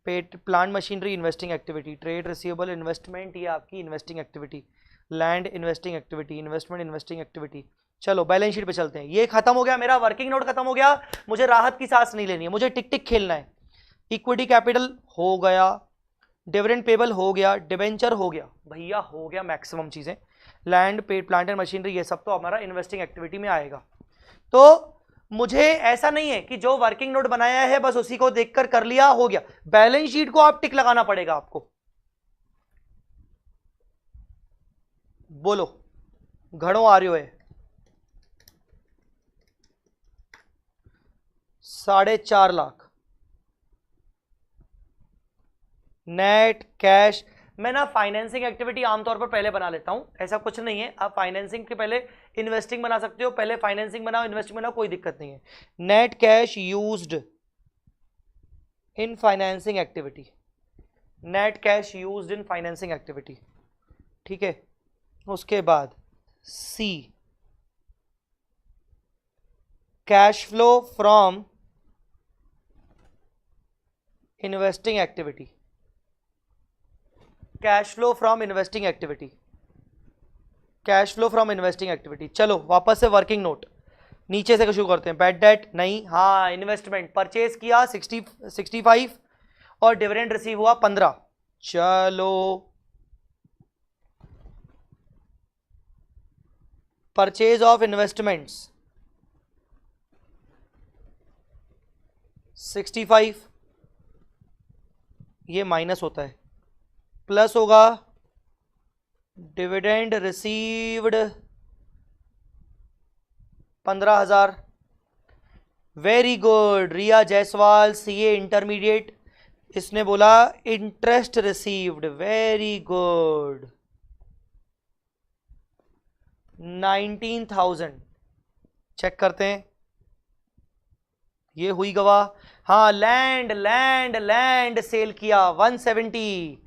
Paid plant machinery investing activity. Trade receivable investment, ये आपकी investing activity. Land investing activity, investment investing activity. चलो बैलेंस शीट पे चलते हैं। ये खत्म हो गया, मेरा वर्किंग नोट खत्म हो गया। मुझे राहत की सांस नहीं लेनी है, मुझे टिक टिक खेलना है। इक्विटी कैपिटल हो गया, डिविडेंड पेबल हो गया, डिवेंचर हो गया, भैया हो गया मैक्सिमम चीजें। Land, paid plant and machinery, ये सब तो हमारा इन्वेस्टिंग एक्टिविटी में आएगा। तो मुझे ऐसा नहीं है कि जो वर्किंग नोट बनाया है बस उसी को देखकर कर लिया हो गया। बैलेंस शीट को आप टिक लगाना पड़ेगा आपको। बोलो, घड़ों आ रही है। 4.5 लाख नेट कैश। मैं ना फाइनेंसिंग एक्टिविटी आमतौर पर पहले बना लेता हूं, ऐसा कुछ नहीं है। आप फाइनेंसिंग के पहले इन्वेस्टिंग बना सकते हो, पहले फाइनेंसिंग बनाओ इन्वेस्टिंग बनाओ, कोई दिक्कत नहीं है। Net cash used in financing activity, net cash used in financing activity, ठीक है। उसके बाद C, cash flow from investing activity, cash flow from investing activity, cash flow from investing activity. चलो वापस से वर्किंग नोट नीचे से शुरू करते हैं। बैड डेट नहीं, हाँ इन्वेस्टमेंट परचेज किया 65 और डिविडेंड रिसीव हुआ 15। चलो परचेज ऑफ इन्वेस्टमेंट्स 65, ये माइनस होता है, प्लस होगा dividend received 15,000। Very good Riya Jaiswal, CA intermediate, इसने बोला interest received, very good 19,000। Check करते हैं, ये हुई गवाह। हाँ, लैंड लैंड लैंड सेल किया 170,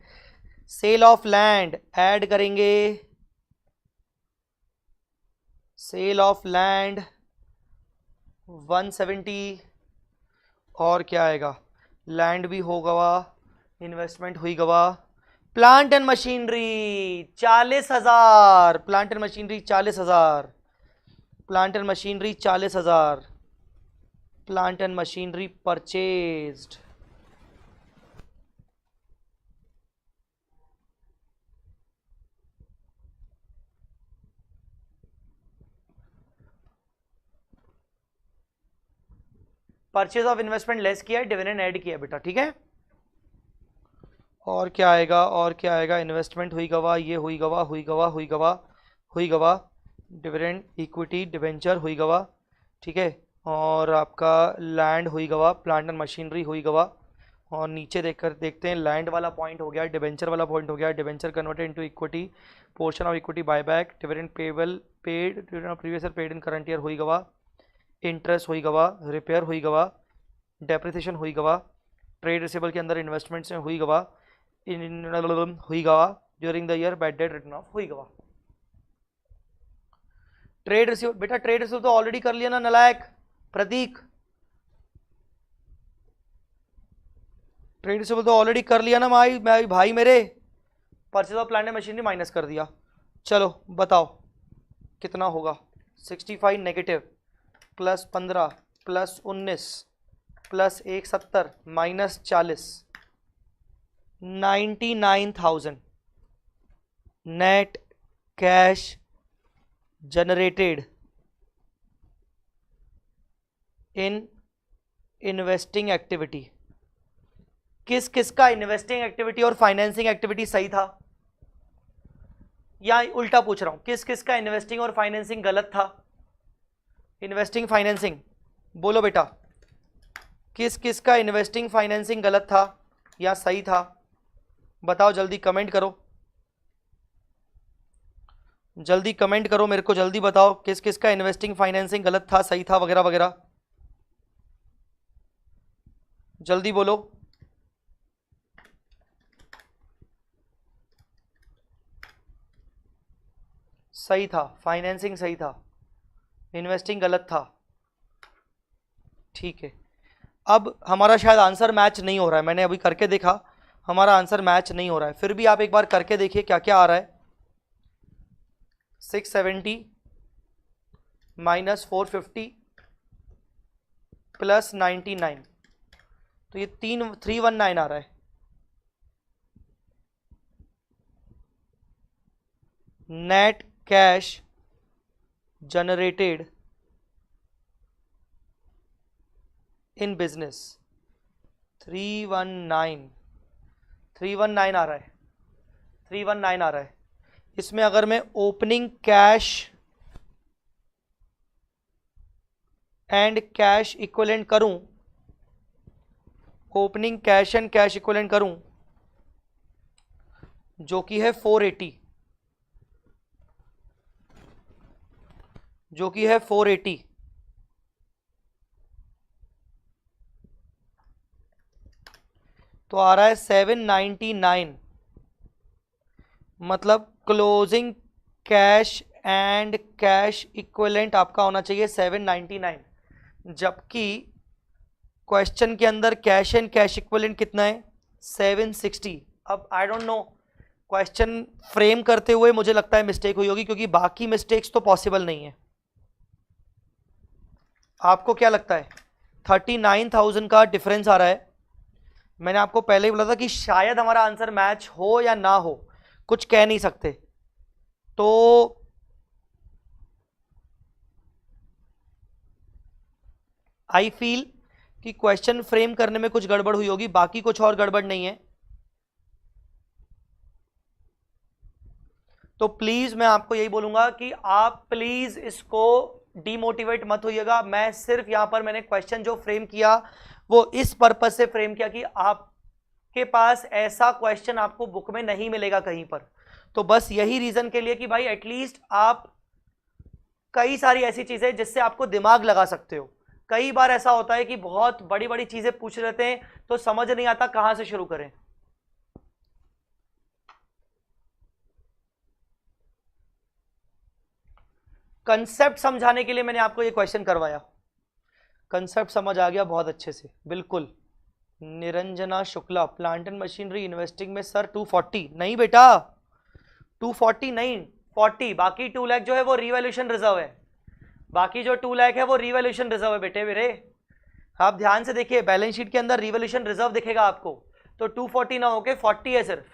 सेल ऑफ लैंड ऐड करेंगे, सेल ऑफ लैंड 170, और क्या आएगा, लैंड भी हो गवा, इन्वेस्टमेंट हुई गवा। Plant and machinery 40,000, plant and machinery 40,000, plant and machinery 40,000, plant and machinery purchased. Purchase of investment less किया है, डिविडेंड ऐड किया बेटा, ठीक है। और क्या आएगा, और क्या आएगा, इन्वेस्टमेंट हुई गवा, ये हुई गवा, हुई गवा, हुई गवा, हुई गवा, डिविडेंड, इक्विटी, डिबेंचर हुई गवा, ठीक है। और आपका लैंड हुई गवा, प्लांट एंड मशीनरी हुई गवा, और नीचे देखते हैं, लैंड वाला पॉइंट हो गया, डिबेंचर वाला पॉइंट हो गया, debenture converted into equity, portion of equity buyback, dividend payable paid, dividend of previous year paid in current year हुई गवा, इंटरेस्ट हुई गवा, रिपेयर हुई गवा, डेप्रिसिएशन हुई गवा, ट्रेड रिसीवेबल के अंदर इन्वेस्टमेंट्स में हुई गवा, हुई गवा, during the year bad debt return of हुई गवा। ट्रेड रिसीवेबल बेटा, ट्रेड रिसीवेबल तो ऑलरेडी कर लिया ना नलायक प्रतीक, ट्रेड रिसीवेबल तो ऑलरेडी कर लिया ना भाई मेरे, purchase of plant and machinery minus कर दिया। चलो बताओ कितना होगा, 65 negative plus 15 plus 19 plus 170 minus 40, 99,000 net cash generated in investing activity. किस किस का इन्वेस्टिंग एक्टिविटी और फाइनेंसिंग एक्टिविटी सही था, या उल्टा पूछ रहा हूं, किस किस का इन्वेस्टिंग और फाइनेंसिंग गलत था। इन्वेस्टिंग फाइनेंसिंग बोलो बेटा, किस किस का इन्वेस्टिंग फाइनेंसिंग गलत था या सही था, बताओ जल्दी कमेंट करो, जल्दी कमेंट करो मेरे को, जल्दी बताओ किस किस का इन्वेस्टिंग फाइनेंसिंग गलत था, सही था, वगैरह वगैरह, जल्दी बोलो। सही था, फाइनेंसिंग सही था, इन्वेस्टिंग गलत था, ठीक है। अब हमारा शायद आंसर मैच नहीं हो रहा है, मैंने अभी करके देखा हमारा आंसर मैच नहीं हो रहा है, फिर भी आप एक बार करके देखिए क्या क्या आ रहा है। 670 माइनस 450 प्लस 99, तो ये 319 आ रहा है। Net cash generated in business 319 आ रहा है, 319 आ रहा है। इसमें अगर मैं opening cash and cash equivalent करूं, opening cash and cash equivalent करूं, जो कि है 480, जो कि है 480, तो आ रहा है 799, मतलब closing cash and cash equivalent आपका होना चाहिए 799, जबकि क्वेश्चन के अंदर कैश एंड कैश इक्विवेलेंट कितना है 760। अब आई डोंट नो, क्वेश्चन फ्रेम करते हुए मुझे लगता है मिस्टेक हुई होगी, क्योंकि बाकी मिस्टेक्स तो पॉसिबल नहीं है। आपको क्या लगता है, 39,000 का डिफरेंस आ रहा है। मैंने आपको पहले ही बोला था कि शायद हमारा आंसर मैच हो या ना हो, कुछ कह नहीं सकते। तो आई फील कि क्वेश्चन फ्रेम करने में कुछ गड़बड़ हुई होगी, बाकी कुछ और गड़बड़ नहीं है। तो प्लीज मैं आपको यही बोलूंगा कि आप प्लीज इसको डीमोटिवेट मत होइएगा। मैं सिर्फ यहां पर मैंने क्वेश्चन जो फ्रेम किया वो इस पर्पस से फ्रेम किया कि आपके पास ऐसा क्वेश्चन आपको बुक में नहीं मिलेगा कहीं पर। तो बस यही रीजन के लिए कि भाई एटलीस्ट आप कई सारी ऐसी चीजें जिससे आपको दिमाग लगा सकते हो। कई बार ऐसा होता है कि बहुत बड़ी बड़ी चीजें पूछ लेते हैं तो समझ नहीं आता कहां से शुरू करें। कंसेप्ट समझाने के लिए मैंने आपको ये क्वेश्चन करवाया, कंसेप्ट समझ आ गया बहुत अच्छे से, बिल्कुल। Niranjana Shukla, plant and machinery investing में सर 240 नहीं बेटा, 240 नहीं 40, बाकी 2 लाख जो है वो रिवैल्यूएशन रिजर्व है, बाकी जो 2 लाख है वो रिवैल्यूएशन रिजर्व है बेटे मेरे। आप ध्यान से देखिए बैलेंस शीट के अंदर रिवैल्यूएशन रिजर्व दिखेगा आपको, तो 240 ना होके 40 है सिर्फ,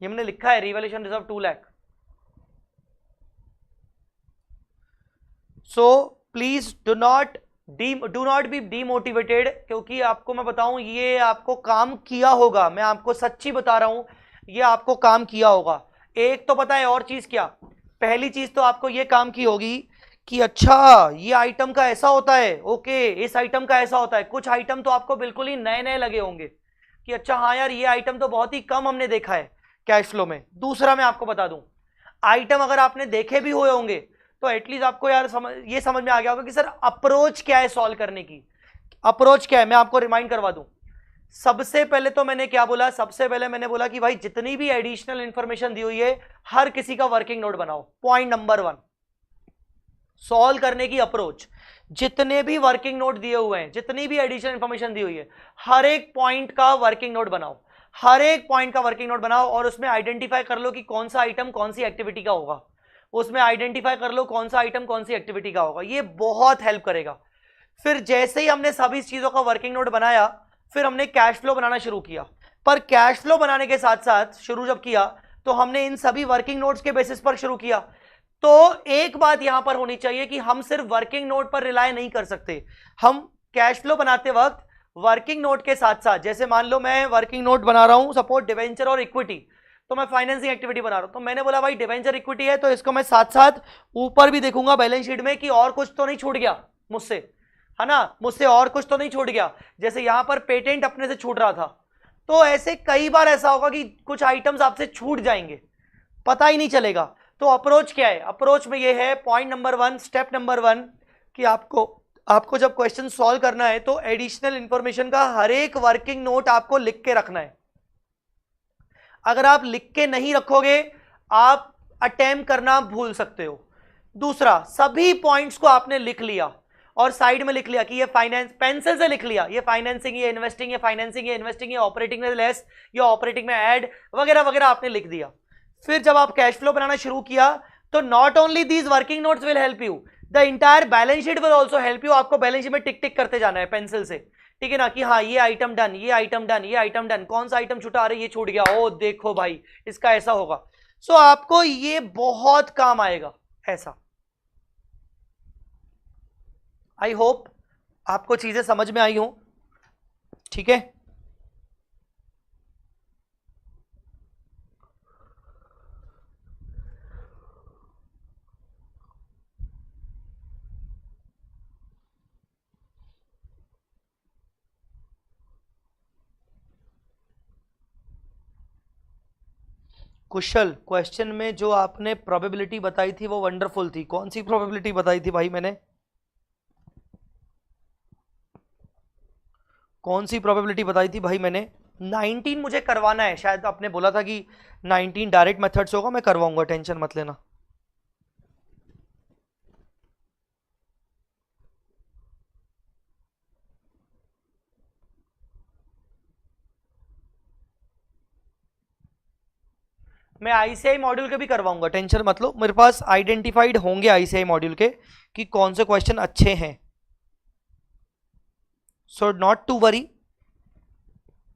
ये मैंने लिखा है revaluation reserve 2 lakh. So please do not be demotivated, क्योंकि आपको मैं बताऊं ये आपको काम किया होगा, मैं आपको सच्ची बता रहा हूं ये आपको काम किया होगा। एक तो पता है और चीज क्या, पहली चीज तो आपको ये काम की होगी कि अच्छा ये आइटम का ऐसा होता है, ओके इस आइटम का ऐसा होता है। कुछ आइटम तो आपको बिल्कुल ही नए नए लगे होंगे कि अच्छा हाँ यार ये आइटम तो बहुत ही कम हमने देखा है कैश फ्लो में। दूसरा मैं आपको बता दूं, आइटम अगर आपने देखे भी हुए होंगे तो एटलीस्ट आपको यार ये समझ में आ गया होगा कि सर अप्रोच क्या है सॉल्व करने की, अप्रोच क्या है। मैं आपको रिमाइंड करवा दूं, सबसे पहले तो मैंने क्या बोला, सबसे पहले मैंने बोला कि भाई जितनी भी एडिशनल इंफॉर्मेशन दी हुई है हर किसी का वर्किंग नोट बनाओ। पॉइंट नंबर 1, सॉल्व करने की अप्रोच, जितने भी वर्किंग नोट दिए हुए हैं, जितनी भी एडिशनल इंफॉर्मेशन दी हुई है, हर एक पॉइंट का वर्किंग नोट बनाओ, हर एक पॉइंट का वर्किंग नोट बनाओ और उसमें आइडेंटिफाई कर लो कि कौन सा आइटम कौन सी एक्टिविटी का होगा, उसमें आइडेंटिफाई कर लो कौन सा आइटम कौन सी एक्टिविटी का होगा, ये बहुत हेल्प करेगा। फिर जैसे ही हमने सभी चीजों का वर्किंग नोट बनाया, फिर हमने कैश फ्लो बनाना शुरू किया। पर कैश फ्लो बनाने के साथ साथ शुरू जब किया तो हमने इन सभी वर्किंग नोट्स के बेसिस पर शुरू किया। तो एक बात यहां पर होनी चाहिए कि हम सिर्फ वर्किंग नोट पर रिलाय नहीं कर सकते। हम कैश फ्लो बनाते वक्त वर्किंग नोट के साथ साथ, जैसे मान लो मैं वर्किंग नोट बना रहा हूं सपोज डिवेंचर और इक्विटी, तो मैं फाइनेंसिंग एक्टिविटी बना रहा हूं, तो मैंने बोला भाई डिवेंचर इक्विटी है तो इसको मैं साथ साथ ऊपर भी देखूंगा बैलेंस शीट में कि और कुछ तो नहीं छूट गया मुझसे, है ना, मुझसे और कुछ तो नहीं छूट गया। जैसे यहां पर पेटेंट अपने से छूट रहा था, तो ऐसे कई बार ऐसा होगा कि कुछ आइटम्स आपसे छूट जाएंगे, पता ही नहीं चलेगा। तो अप्रोच क्या है, अप्रोच में ये है पॉइंट नंबर 1, स्टेप नंबर 1 कि आपको जब क्वेश्चन सॉल्व करना है तो एडिशनल इंफॉर्मेशन का हर एक वर्किंग नोट आपको लिख के रखना है। अगर आप लिख के नहीं रखोगे आप अटेम्प्ट करना भूल सकते हो। दूसरा, सभी पॉइंट्स को आपने लिख लिया और साइड में लिख लिया कि ये फाइनेंस, पेंसिल से लिख लिया, ये फाइनेंसिंग, ये इन्वेस्टिंग, ये फाइनेंसिंग, ये इन्वेस्टिंग, ये ऑपरेटिंग में लेस, ये ऑपरेटिंग में ऐड, वगैरह वगैरह आपने लिख दिया। फिर जब आप कैश फ्लो बनाना शुरू किया तो not only these working notes will help you, the entire balance sheet will also help you. आपको बैलेंस शीट में टिक टिक करते जाना है पेंसिल से, ठीक है ना, कि हाँ ये आइटम डन, ये आइटम डन, ये आइटम डन, कौन सा आइटम छूटा, अरे ये छूट गया, ओ देखो भाई इसका ऐसा होगा। सो आपको ये बहुत काम आएगा ऐसा। आई होप आपको चीजें समझ में आई हो, ठीक है। कुशल, क्वेश्चन में जो आपने प्रोबेबिलिटी बताई थी वो वंडरफुल थी। कौन सी प्रोबेबिलिटी बताई थी भाई मैंने, कौन सी प्रोबेबिलिटी बताई थी भाई मैंने? 19 मुझे करवाना है, शायद आपने बोला था कि 19 डायरेक्ट मेथड से होगा, मैं करवाऊंगा, टेंशन मत लेना। मैं आईसीआई मॉड्यूल के भी करवाऊंगा, टेंशन मत लो, मेरे पास आइडेंटिफाइड होंगे आईसीआई मॉड्यूल के कि कौन से क्वेश्चन अच्छे हैं। So not to worry,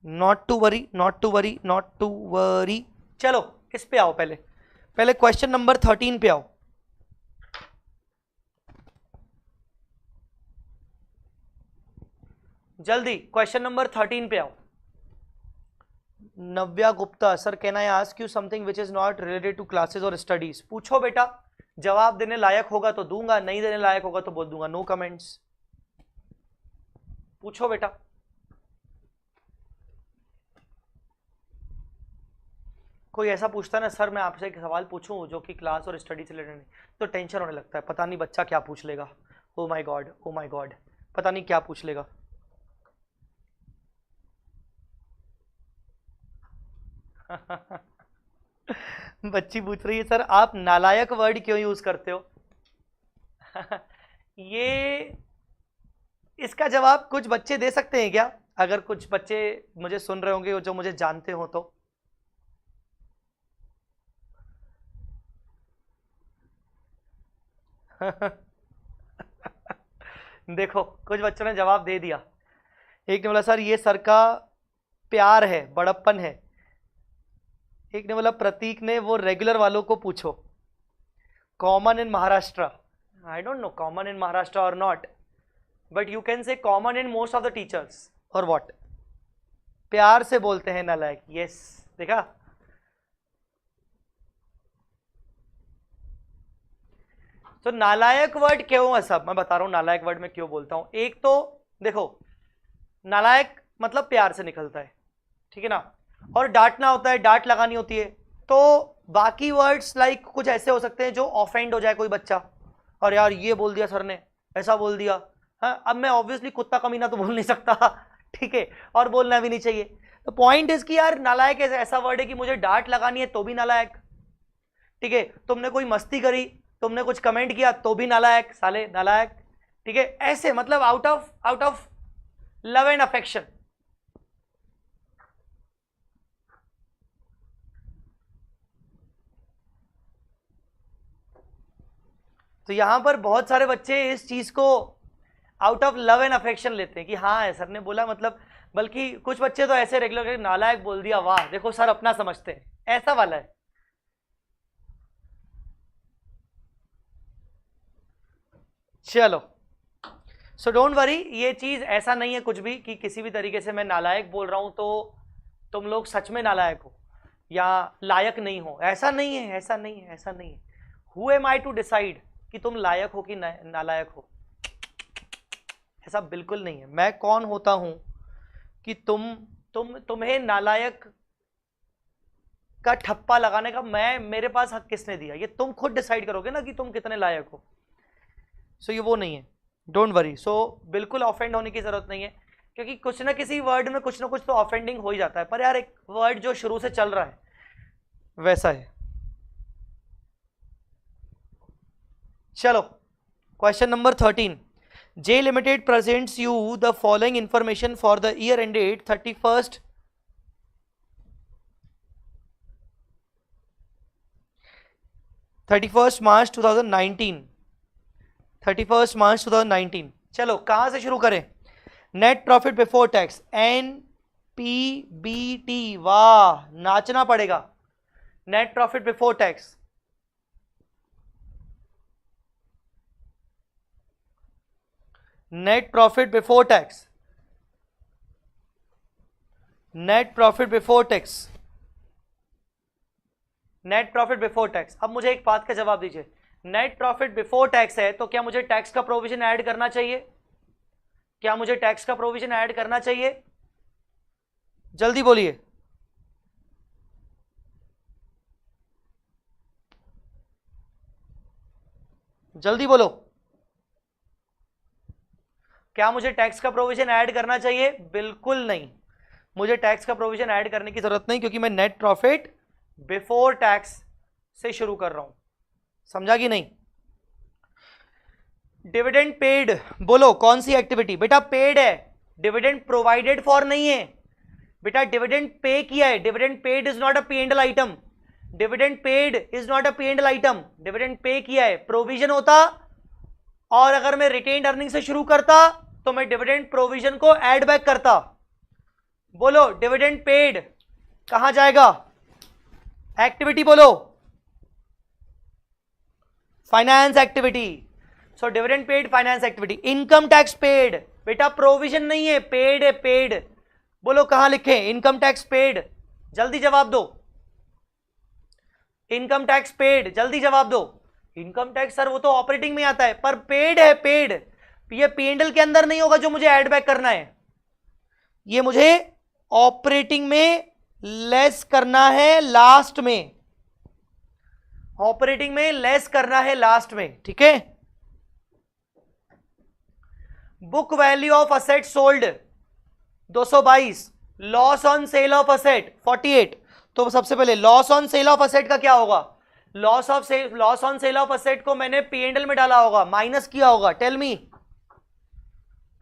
not to worry, not to worry, not to worry. चलो इस पे आओ, पहले क्वेश्चन नंबर 13 पे आओ। जल्दी क्वेश्चन नंबर 13 पे आओ। Navya Gupta, sir can I ask you something which is not related to classes और स्टडीज? पूछो बेटा, जवाब देने लायक होगा तो दूंगा, नहीं देने लायक होगा तो बोल दूंगा नो कमेंट्स। पूछो बेटा। कोई ऐसा पूछता है ना, सर मैं आपसे एक सवाल पूछूं जो कि क्लास और स्टडी से रिलेटेड नहीं, तो टेंशन होने लगता है, पता नहीं बच्चा क्या पूछ लेगा। Oh my God, oh my God, पता नहीं क्या पूछ लेगा। बच्ची पूछ रही है सर आप नालायक वर्ड क्यों यूज करते हो? ये इसका जवाब कुछ बच्चे दे सकते हैं क्या? अगर कुछ बच्चे मुझे सुन रहे होंगे जो मुझे जानते हो तो। देखो कुछ बच्चों ने जवाब दे दिया। एक ने बोला सर ये सर का प्यार है, बड़प्पन है। एक ने बोला प्रतीक ने वो रेगुलर वालों को पूछो। Common in Maharashtra, I don't know common in Maharashtra और not, but you can say common in most of the teachers. और व्हाट, प्यार से बोलते हैं नालायक। यस, देखा। तो नालायक वर्ड क्यों है सब, मैं बता रहा हूं नालायक वर्ड में क्यों बोलता हूं। एक तो देखो, नालायक मतलब प्यार से निकलता है, ठीक है ना, और डांटना होता है, डांट लगानी होती है। तो बाकी वर्ड्स लाइक कुछ ऐसे हो सकते हैं जो ऑफेंड हो जाए कोई बच्चा, और यार ये बोल दिया सर ने, ऐसा बोल दिया। हाँ, अब मैं ऑब्वियसली कुत्ता कमीना तो बोल नहीं सकता, ठीक है, और बोलना भी नहीं चाहिए। तो पॉइंट इज कि यार नालायक ऐसा वर्ड है कि मुझे डांट लगानी है तो भी नालायक, ठीक है। तुमने कोई मस्ती करी, तुमने कुछ कमेंट किया तो भी नालायक, साले नालायक, ठीक है। ऐसे मतलब out of love and affection. तो यहां पर बहुत सारे बच्चे इस चीज को out of love and affection लेते हैं कि हाँ सर ने बोला मतलब, बल्कि कुछ बच्चे तो ऐसे रेगुलर नालायक बोल दिया, वाह देखो सर अपना समझते हैं, ऐसा वाला है। चलो, सो डोंट वरी, ये चीज ऐसा नहीं है कुछ भी कि किसी भी तरीके से मैं नालायक बोल रहा हूं तो तुम लोग सच में नालायक हो या लायक नहीं हो। ऐसा नहीं है, ऐसा नहीं है, ऐसा नहीं है। Who am I to decide कि तुम लायक हो कि नालायक हो? ऐसा बिल्कुल नहीं है। मैं कौन होता हूं कि तुम्हें नालायक का ठप्पा लगाने का मेरे पास हक किसने दिया? ये तुम खुद डिसाइड करोगे ना कि तुम कितने लायक हो। सो ये वो नहीं है, डोंट वरी। सो बिल्कुल ऑफेंड होने की जरूरत नहीं है, क्योंकि कुछ ना किसी वर्ड में कुछ ना कुछ तो ऑफेंडिंग हो ही जाता है। पर यार एक वर्ड जो शुरू से चल रहा है वैसा है। चलो, question number 13। J Limited presents you the following information for the year ended 31st March 2019। 31st March 2019। चलो कहां से शुरू करें? Net profit before tax, NPBT। वाह, नाचना पड़ेगा। Net profit before tax, net profit before tax, net profit before tax, net profit before tax. अब मुझे एक बात का जवाब दीजिए, नेट प्रॉफिट बिफोर टैक्स है तो क्या मुझे टैक्स का प्रोविजन ऐड करना चाहिए? क्या मुझे टैक्स का प्रोविजन ऐड करना चाहिए? जल्दी बोलिए। जल्दी बोलो, क्या मुझे टैक्स का प्रोविजन ऐड करना चाहिए? बिल्कुल नहीं, मुझे टैक्स का प्रोविजन ऐड करने की जरूरत नहीं, क्योंकि मैं नेट प्रॉफिट बिफोर टैक्स से शुरू कर रहा हूं। समझा कि नहीं? डिविडेंड पेड, बोलो कौन सी एक्टिविटी? बेटा पेड है, डिविडेंड प्रोवाइडेड फॉर नहीं है। बेटा डिविडेंड पे किया है, dividend paid is not a P and L item, dividend paid is not a P and L item. Dividend pay किया है, प्रोविजन होता, और अगर मैं रिटेन्ड अर्निंग से शुरू करता तो मैं डिविडेंड प्रोविजन को ऐड बैक करता। बोलो डिविडेंड पेड कहां जाएगा? एक्टिविटी बोलो, finance activity. So dividend paid finance activity. Income tax paid, बेटा प्रोविजन नहीं है, पेड है, पेड। बोलो कहां लिखे? इनकम टैक्स पेड, जल्दी जवाब दो। इनकम टैक्स पेड, जल्दी जवाब दो। इनकम टैक्स सर वो तो ऑपरेटिंग में आता है, पर पेड है, पेड। ये P&L के अंदर नहीं होगा जो मुझे ऐड बैक करना है, ये मुझे ऑपरेटिंग में लेस करना है लास्ट में, ऑपरेटिंग में लेस करना है लास्ट में, ठीक है। Book value of asset sold 222, loss on sale of asset 48। तो सबसे पहले loss on sale of asset का क्या होगा? Loss on sale of asset को मैंने P&L में डाला होगा, माइनस किया होगा। टेल मी,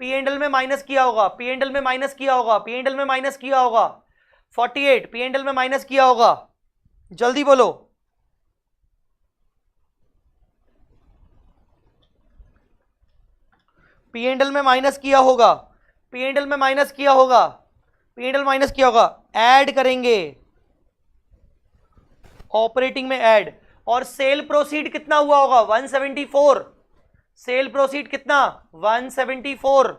P&L में माइनस किया होगा, P&L में माइनस किया होगा, P&L में माइनस किया होगा। 48 P&L में माइनस किया होगा, जल्दी बोलो। P&L में माइनस किया होगा, P&L में माइनस किया होगा, P&L माइनस किया होगा। ऐड करेंगे, ऑपरेटिंग में ऐड। और सेल प्रोसीड कितना हुआ होगा? 174। सेल प्रोसीड कितना? 174,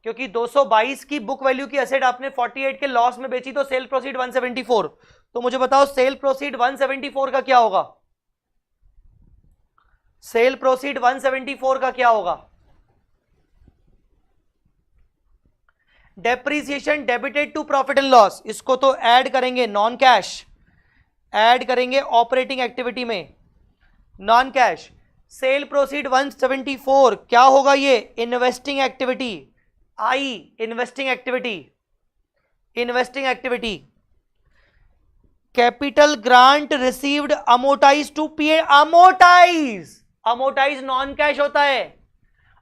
क्योंकि 222 की बुक वैल्यू की एसेट आपने 48 के लॉस में बेची, तो सेल प्रोसीड 174। तो मुझे बताओ सेल प्रोसीड 174 का क्या होगा? सेल प्रोसीड 174 का क्या होगा? Depreciation debited to profit and loss, इसको तो ऐड करेंगे, नॉन कैश ऐड करेंगे ऑपरेटिंग एक्टिविटी में, नॉन कैश। सेल प्रोसीड 174 क्या होगा? ये investing activity, I investing activity, investing activity. Capital grant received amortise to P, amortise non cash होता है।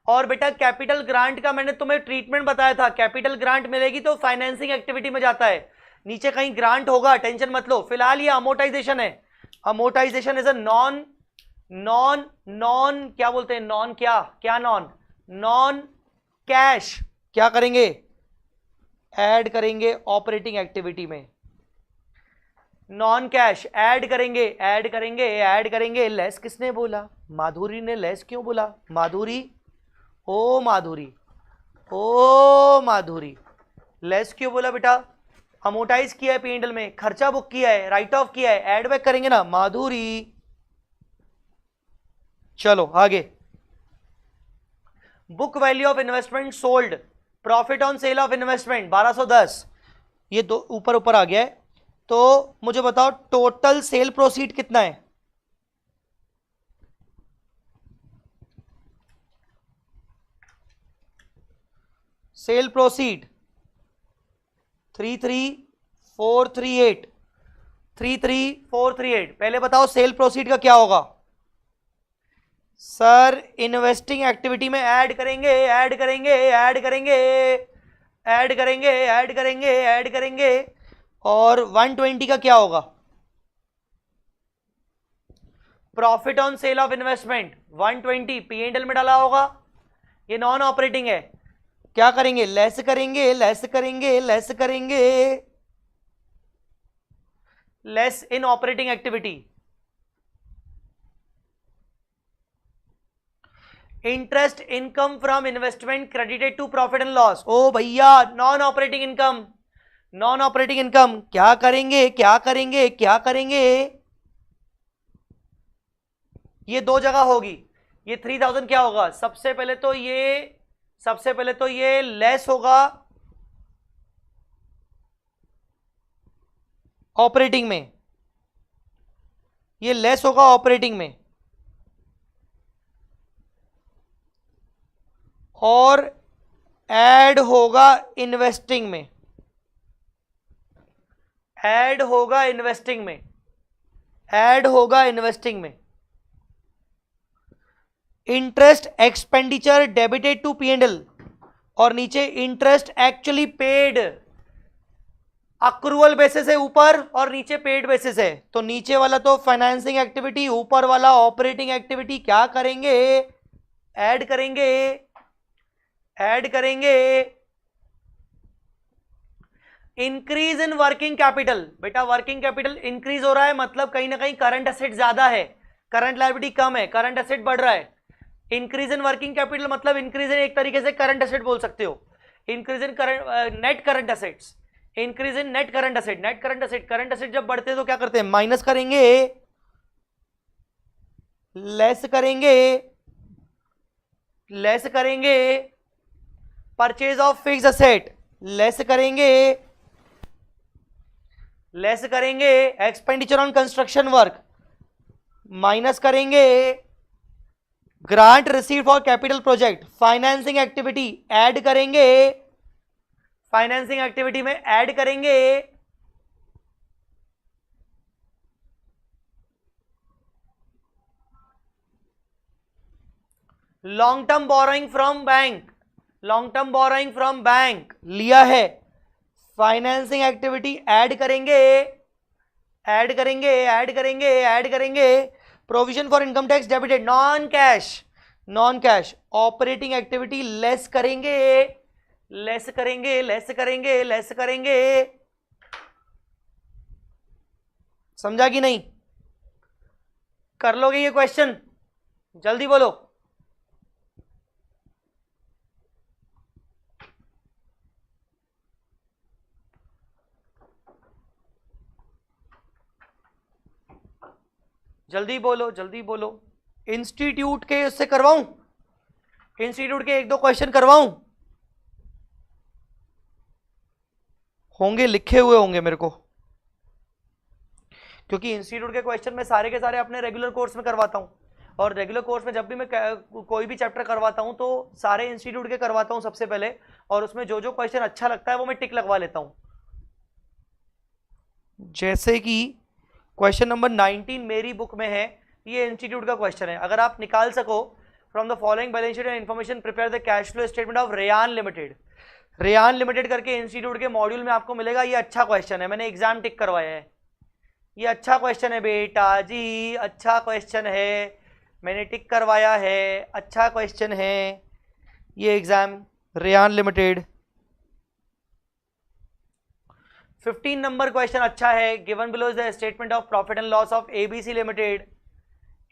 और बेटा कैपिटल ग्रांट का मैंने तुम्हें ट्रीटमेंट बताया था, कैपिटल ग्रांट मिलेगी तो फाइनेंसिंग एक्टिविटी में जाता है, नीचे कहीं ग्रांट होगा, टेंशन मत लो। फिलहाल ये अमोटाइजेशन है, अमोटाइजेशन इज अ नॉन क्या बोलते हैं, नॉन क्या नॉन कैश। क्या करेंगे? ऐड करेंगे ऑपरेटिंग एक्टिविटी में, नॉन कैश ऐड करेंगे, ऐड करेंगे, ऐड करेंगे। लेस किसने बोला? माधुरी ने लेस क्यों बोला? माधुरी, ओ माधुरी, ओ माधुरी, लेस क्यों बोला बेटा? अमोटाइज किया है P&L में, खर्चा बुक किया है, राइट ऑफ किया है, ऐड बैक करेंगे ना माधुरी। चलो आगे। Book value of investment sold, profit on cell of investment 1210, ये दो ऊपर ऊपर आ गया है। तो मुझे बताओ टोटल सेल प्रोसीड कितना है? Cell proceed 33438, 33438। पहले बताओ सेल प्रोसीड का क्या होगा? सर इन्वेस्टिंग एक्टिविटी में ऐड करेंगे, ऐड करेंगे, ऐड करेंगे, ऐड करेंगे, ऐड करेंगे, ऐड करेंगे। और 120 का क्या होगा? Profit on cell of investment 120 P&L में डाला होगा, ये नॉन ऑपरेटिंग है। क्या करेंगे? लेस करेंगे, लेस करेंगे, लेस करेंगे, less in operating activity. Interest income from investment credited to profit and loss. ओ भैया non operating income, non operating income. क्या करेंगे, क्या करेंगे, क्या करेंगे? ये दो जगह होगी। ये 3000 क्या होगा? सबसे पहले तो ये लेस होगा ऑपरेटिंग में, ये लेस होगा ऑपरेटिंग में, और ऐड होगा इन्वेस्टिंग में, ऐड होगा इन्वेस्टिंग में, ऐड होगा इन्वेस्टिंग में। Interest expenditure debited to P&L, और नीचे interest actually paid, accrual basis है ऊपर और नीचे पेड बेसिस है। तो नीचे वाला तो फाइनेंसिंग एक्टिविटी, ऊपर वाला ऑपरेटिंग एक्टिविटी। क्या करेंगे? ऐड करेंगे, ऐड करेंगे। इंक्रीज इन वर्किंग कैपिटल, बेटा वर्किंग कैपिटल इंक्रीज हो रहा है, मतलब कहीं ना कहीं करंट एसेट ज्यादा है, करंट लायबिलिटी कम है, करंट एसेट बढ़ रहा है। इंक्रीज इन वर्किंग कैपिटल मतलब इंक्रीज इन एक तरीके से करंट एसेट बोल सकते हो, increase in net current assets, increase in net current asset, net current asset, current asset जब बढ़ते हैं तो क्या करते हैं, माइनस करेंगे, लेस करेंगे, लेस करेंगे purchase of fix asset, less करेंगे, लेस करेंगे expenditure on construction work, minus करेंगे grant receive for capital project, financing activity add करेंगे, फाइनेंसिंग एक्टिविटी में ऐड करेंगे long term borrowing from bank, long term borrowing from bank लिया है, फाइनेंसिंग एक्टिविटी ऐड करेंगे, ऐड करेंगे, ऐड करेंगे, ऐड करेंगे provision for income tax debited, non cash, non cash operating activity less करेंगे, लेस करेंगे, लेस करेंगे, लेस करेंगे, समझा कि नहीं, कर लोगे ये क्वेश्चन, जल्दी बोलो, जल्दी बोलो, जल्दी बोलो। इंस्टीट्यूट के उससे करवाऊं, इंस्टीट्यूट के एक दो क्वेश्चन करवाऊं, होंगे लिखे हुए होंगे मेरे को, क्योंकि इंस्टीट्यूट के क्वेश्चन मैं सारे के सारे अपने रेगुलर कोर्स में करवाता हूं, और रेगुलर कोर्स में जब भी मैं कोई भी चैप्टर करवाता हूं तो सारे इंस्टीट्यूट के करवाता हूं सबसे पहले, और उसमें जो जो क्वेश्चन अच्छा लगता है वो मैं टिक लगवा लेता हूं। जैसे कि क्वेश्चन नंबर 19 मेरी बुक में है, ये इंस्टीट्यूट का क्वेश्चन है, अगर आप निकाल सको from the following balance sheet and information prepare the cash flow statement of Ryan limited, Ryan limited करके इंस्टीट्यूट के मॉड्यूल में आपको मिलेगा, ये अच्छा क्वेश्चन है, मैंने एग्जाम टिक करवाया है, ये अच्छा क्वेश्चन है बेटा जी, अच्छा क्वेश्चन है, मैंने टिक करवाया है, अच्छा क्वेश्चन है ये exam, Ryan limited 15 number question अच्छा है, given below is the statement of profit and loss of ABC limited,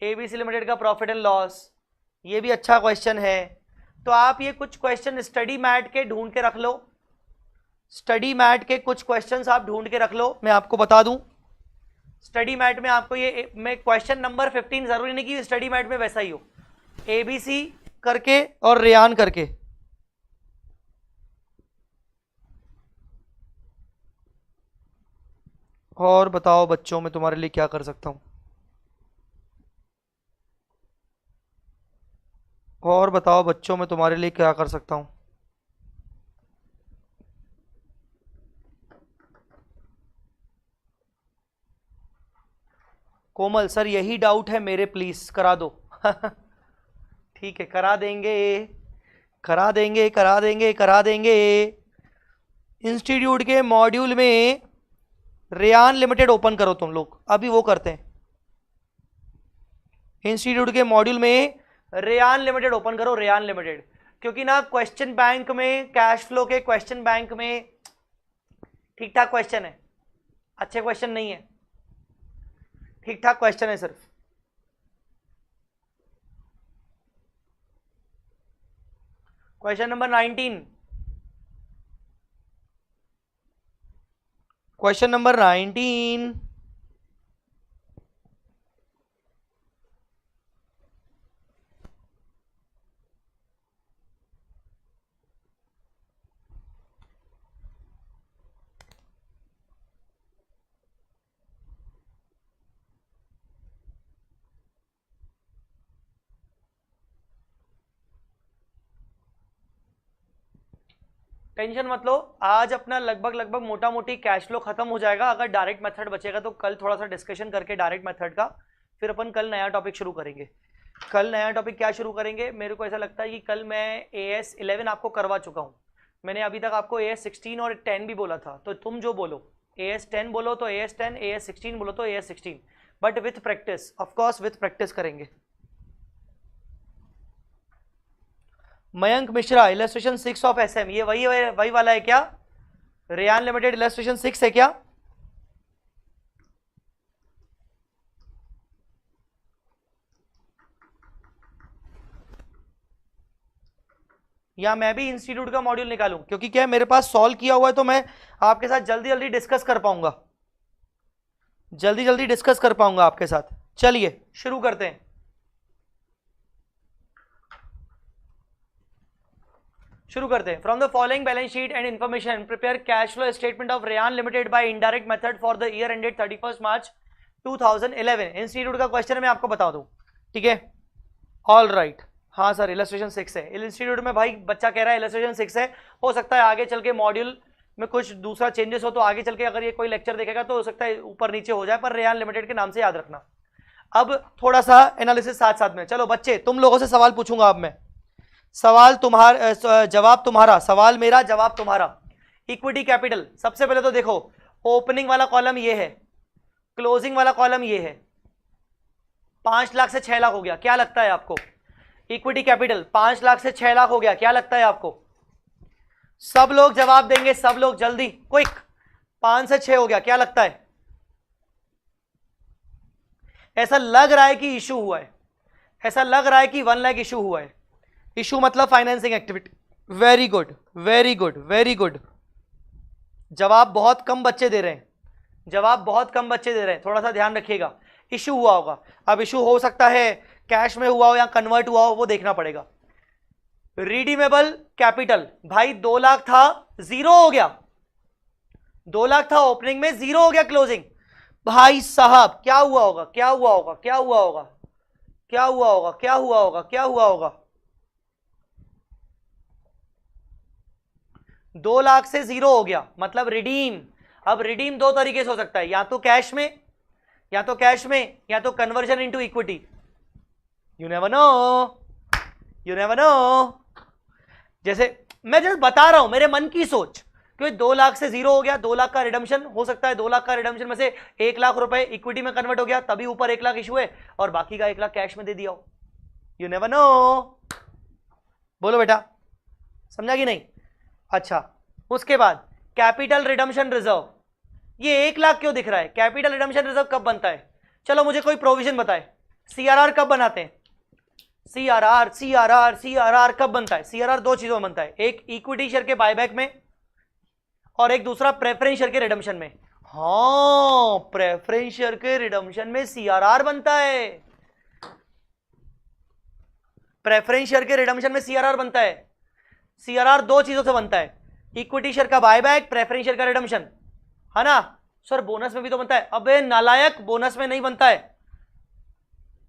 ABC limited का प्रॉफिट एंड लॉस, ये भी अच्छा क्वेश्चन है। तो आप ये कुछ क्वेश्चन स्टडी मैट के ढूंढ के रख लो, स्टडी मैट के कुछ क्वेश्चंस आप ढूंढ के रख लो, मैं आपको बता दूं स्टडी मैट में आपको ये, मैं क्वेश्चन नंबर 15 जरूरी नहीं कि स्टडी मैट में वैसा ही हो, एबीसी करके और रेयान करके, और बताओ बच्चों मैं तुम्हारे लिए क्या कर सकता हूं, और बताओ बच्चों मैं तुम्हारे लिए क्या कर सकता हूं। कोमल सर यही डाउट है मेरे, प्लीज करा दो ठीक है करा देंगे, करा देंगे, करा देंगे, करा देंगे। इंस्टीट्यूट के मॉड्यूल में रेयान लिमिटेड ओपन करो तुम लोग, अभी वो करते हैं, इंस्टीट्यूट के मॉड्यूल में रेयान लिमिटेड ओपन करो, रेयान लिमिटेड, क्योंकि ना क्वेश्चन बैंक में, कैश फ्लो के क्वेश्चन बैंक में ठीक ठाक क्वेश्चन है, अच्छे क्वेश्चन नहीं है, ठीक ठाक क्वेश्चन है सिर्फ। Question number 19, question number 19, tension मत लो, आज अपना लगभग लगभग मोटा मोटी कैश फ्लो खत्म हो जाएगा, अगर डायरेक्ट मेथड बचेगा तो कल थोड़ा सा डिस्कशन करके डायरेक्ट मेथड का, फिर अपन कल नया टॉपिक शुरू करेंगे। कल नया टॉपिक क्या शुरू करेंगे, मेरे को ऐसा लगता है कि कल मैं AS 11 आपको करवा चुका हूँ, मैंने अभी तक आपको AS 16 और 10 भी बोला था, तो तुम जो बोलो AS 10 बोलो तो AS 10, AS 16 बोलो तो AS 16, but with practice, of course with practice करेंगे। Mayank Mishra illustration 6 of SM, ये वही वाला है क्या, रेयान लिमिटेड इलस्ट्रेशन 6 है क्या? या मैं भी इंस्टीट्यूट का मॉड्यूल निकालूं, क्योंकि क्या है मेरे पास सॉल्व किया हुआ है तो मैं आपके साथ जल्दी जल्दी डिस्कस कर पाऊंगा, जल्दी जल्दी डिस्कस कर पाऊंगा आपके साथ। चलिए शुरू करते हैं। शुरू करते हैं। From the following balance sheet and information prepare cash flow statement of Ryan limited by indirect method for the year ended 31 March 2011। Institute का क्वेश्चन है, मैं आपको बता दूं, ठीक है। ऑल राइट, हाँ सर इलस्ट्रेशन 6 है इंस्टीट्यूट में। भाई बच्चा कह रहा है इलस्ट्रेशन 6 है, हो सकता है आगे चल के मॉड्यूल में कुछ दूसरा चेंजेस हो, तो आगे चल के अगर ये कोई लेक्चर देखेगा तो हो सकता है ऊपर नीचे हो जाए, पर रेयान लिमिटेड के नाम से याद रखना। अब थोड़ा सा एनालिसिस साथ साथ में। चलो बच्चे, तुम लोगों से सवाल पूछूंगा अब मैं, सवाल तुम्हारा जवाब तुम्हारा, सवाल मेरा जवाब तुम्हारा। इक्विटी कैपिटल, सबसे पहले तो देखो ओपनिंग वाला कॉलम ये है, क्लोजिंग वाला कॉलम ये है। 5 लाख से 6 लाख हो गया, क्या लगता है आपको? इक्विटी कैपिटल 5 लाख से 6 लाख हो गया, क्या लगता है आपको? सब लोग जवाब देंगे, सब लोग जल्दी क्विक। 5 से 6 हो गया, क्या लगता है? ऐसा लग रहा है कि इशू हुआ है, ऐसा लग रहा है कि 1 लाख इशू हुआ है। इशू मतलब financing activity. Very good very good very good. जवाब बहुत कम बच्चे दे रहे हैं, जवाब बहुत कम बच्चे दे रहे हैं, थोड़ा सा ध्यान रखिएगा। इशू हुआ होगा, अब इशू हो सकता है कैश में हुआ हो या कन्वर्ट हुआ हो, वो देखना पड़ेगा। रिडीमेबल कैपिटल, भाई 2 लाख था, 0 हो गया। 2 लाख था ओपनिंग में, 0 हो गया क्लोजिंग। भाई साहब क्या हुआ होगा, क्या हुआ होगा, क्या हुआ होगा, क्या हुआ होगा, क्या हुआ होगा, क्या हुआ होगा? 2 लाख से 0 हो गया मतलब रिडीम। अब रिडीम 2 तरीके से हो सकता है, या तो कैश में, या तो कैश में, या तो conversion into equity. You never know, you never know. जैसे मैं जस्ट बता रहा हूं मेरे मन की सोच, क्योंकि 2 लाख से 0 हो गया, 2 लाख का रिडम्पशन हो सकता है, 2 लाख का रिडम्पशन में से 1 लाख रुपए इक्विटी में कन्वर्ट हो गया, तभी ऊपर 1 लाख इशू है, और बाकी का 1 लाख कैश में दे दिया हो। You never know. बोलो बेटा, समझा कि नहीं? अच्छा, उसके बाद कैपिटल रिडम्पशन रिजर्व, ये 1 लाख क्यों दिख रहा है? कैपिटल रिडम्पशन रिजर्व कब बनता है? चलो मुझे कोई प्रोविजन बताए। सीआरआर कब बनाते हैं? सीआरआर सीआरआर सीआरआर कब बनता है? सीआरआर 2 चीजों में बनता है, एक इक्विटी शेयर के बायबैक में और एक दूसरा प्रेफरेंस शेयर के रिडम्पशन में। हाँ, प्रेफरेंस शेयर के रिडम्पशन में सीआरआर बनता है, प्रेफरेंस शेयर के रिडम्पशन में सीआरआर बनता है। सीआरआर 2 चीजों से बनता है, इक्विटी शेयर का बायबैक, प्रेफरेंस शेयर का रिडम्पशन, है ना? सर बोनस में भी तो बनता है। अबे नालायक, बोनस में नहीं बनता है,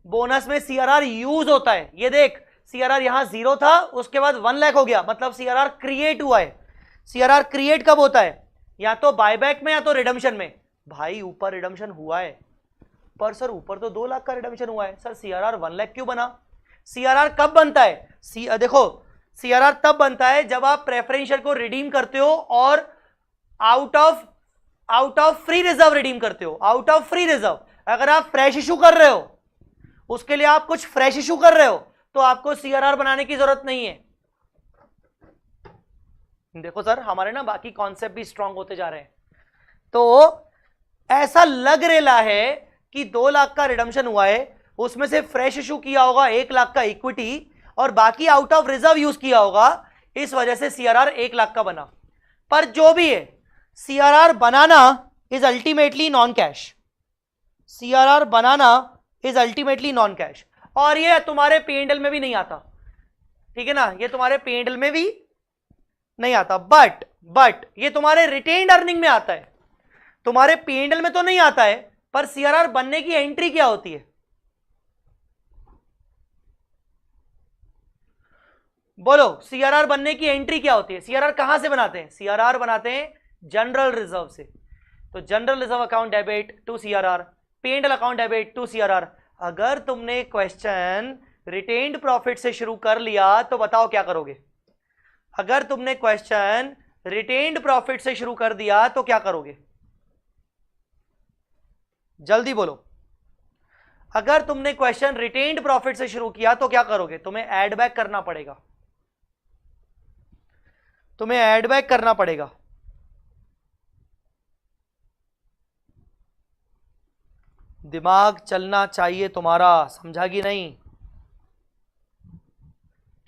बोनस में सीआरआर यूज होता है। ये देख, सीआरआर यहां 0 था, उसके बाद 1 लाख हो गया, मतलब सीआरआर क्रिएट हुआ है। सीआरआर क्रिएट कब होता है? या तो बायबैक में या तो रिडम्पशन में। भाई ऊपर रिडम्पशन हुआ है, पर सर ऊपर तो 2 लाख का रिडम्पशन हुआ है, सर सीआरआर 1 लाख क्यों बना? सीआरआर कब बनता है? देखो, सीआरआर तब बनता है जब आप प्रेफरेंस शेयर को रिडीम करते हो और out of free reserve redeem करते हो। आउट ऑफ फ्री रिजर्व, अगर आप फ्रेश इशू कर रहे हो, उसके लिए आप कुछ फ्रेश इशू कर रहे हो, तो आपको सीआरआर बनाने की जरूरत नहीं है। देखो सर, हमारे ना बाकी कॉन्सेप्ट भी स्ट्रांग होते जा रहे हैं। तो ऐसा लग रहा है कि 2 लाख का रिडम्पशन हुआ है, उसमें से फ्रेश इशू किया होगा 1 लाख का इक्विटी, और बाकी आउट ऑफ रिजर्व यूज किया होगा, इस वजह से सीआरआर 1 लाख का बना। पर जो भी है, CRR banana is ultimately non cash. CRR banana is ultimately non cash, और ये तुम्हारे पीएनएल में भी नहीं आता, ठीक है ना? ये तुम्हारे पीएनएल में भी नहीं आता, बट ये तुम्हारे रिटेन्ड अर्निंग में आता है। तुम्हारे पीएनएल में तो नहीं आता है, पर सीआरआर बनने की एंट्री क्या होती है? बोलो, सीआरआर बनने की एंट्री क्या होती है? सीआरआर कहां से बनाते हैं? सीआरआर बनाते हैं जनरल रिजर्व से। तो general reserve account debit to CRR, PNL account debit to CRR. अगर तुमने क्वेश्चन रिटेन्ड प्रॉफिट से शुरू कर लिया तो बताओ क्या करोगे? अगर तुमने क्वेश्चन रिटेन्ड प्रॉफिट से शुरू कर दिया तो क्या करोगे? जल्दी बोलो। अगर तुमने क्वेश्चन रिटेन्ड प्रॉफिट से शुरू किया तो क्या करोगे? तुम्हें ऐड बैक करना पड़ेगा, तुम्हें ऐड बैक करना पड़ेगा। दिमाग चलना चाहिए तुम्हारा, समझा कि नहीं?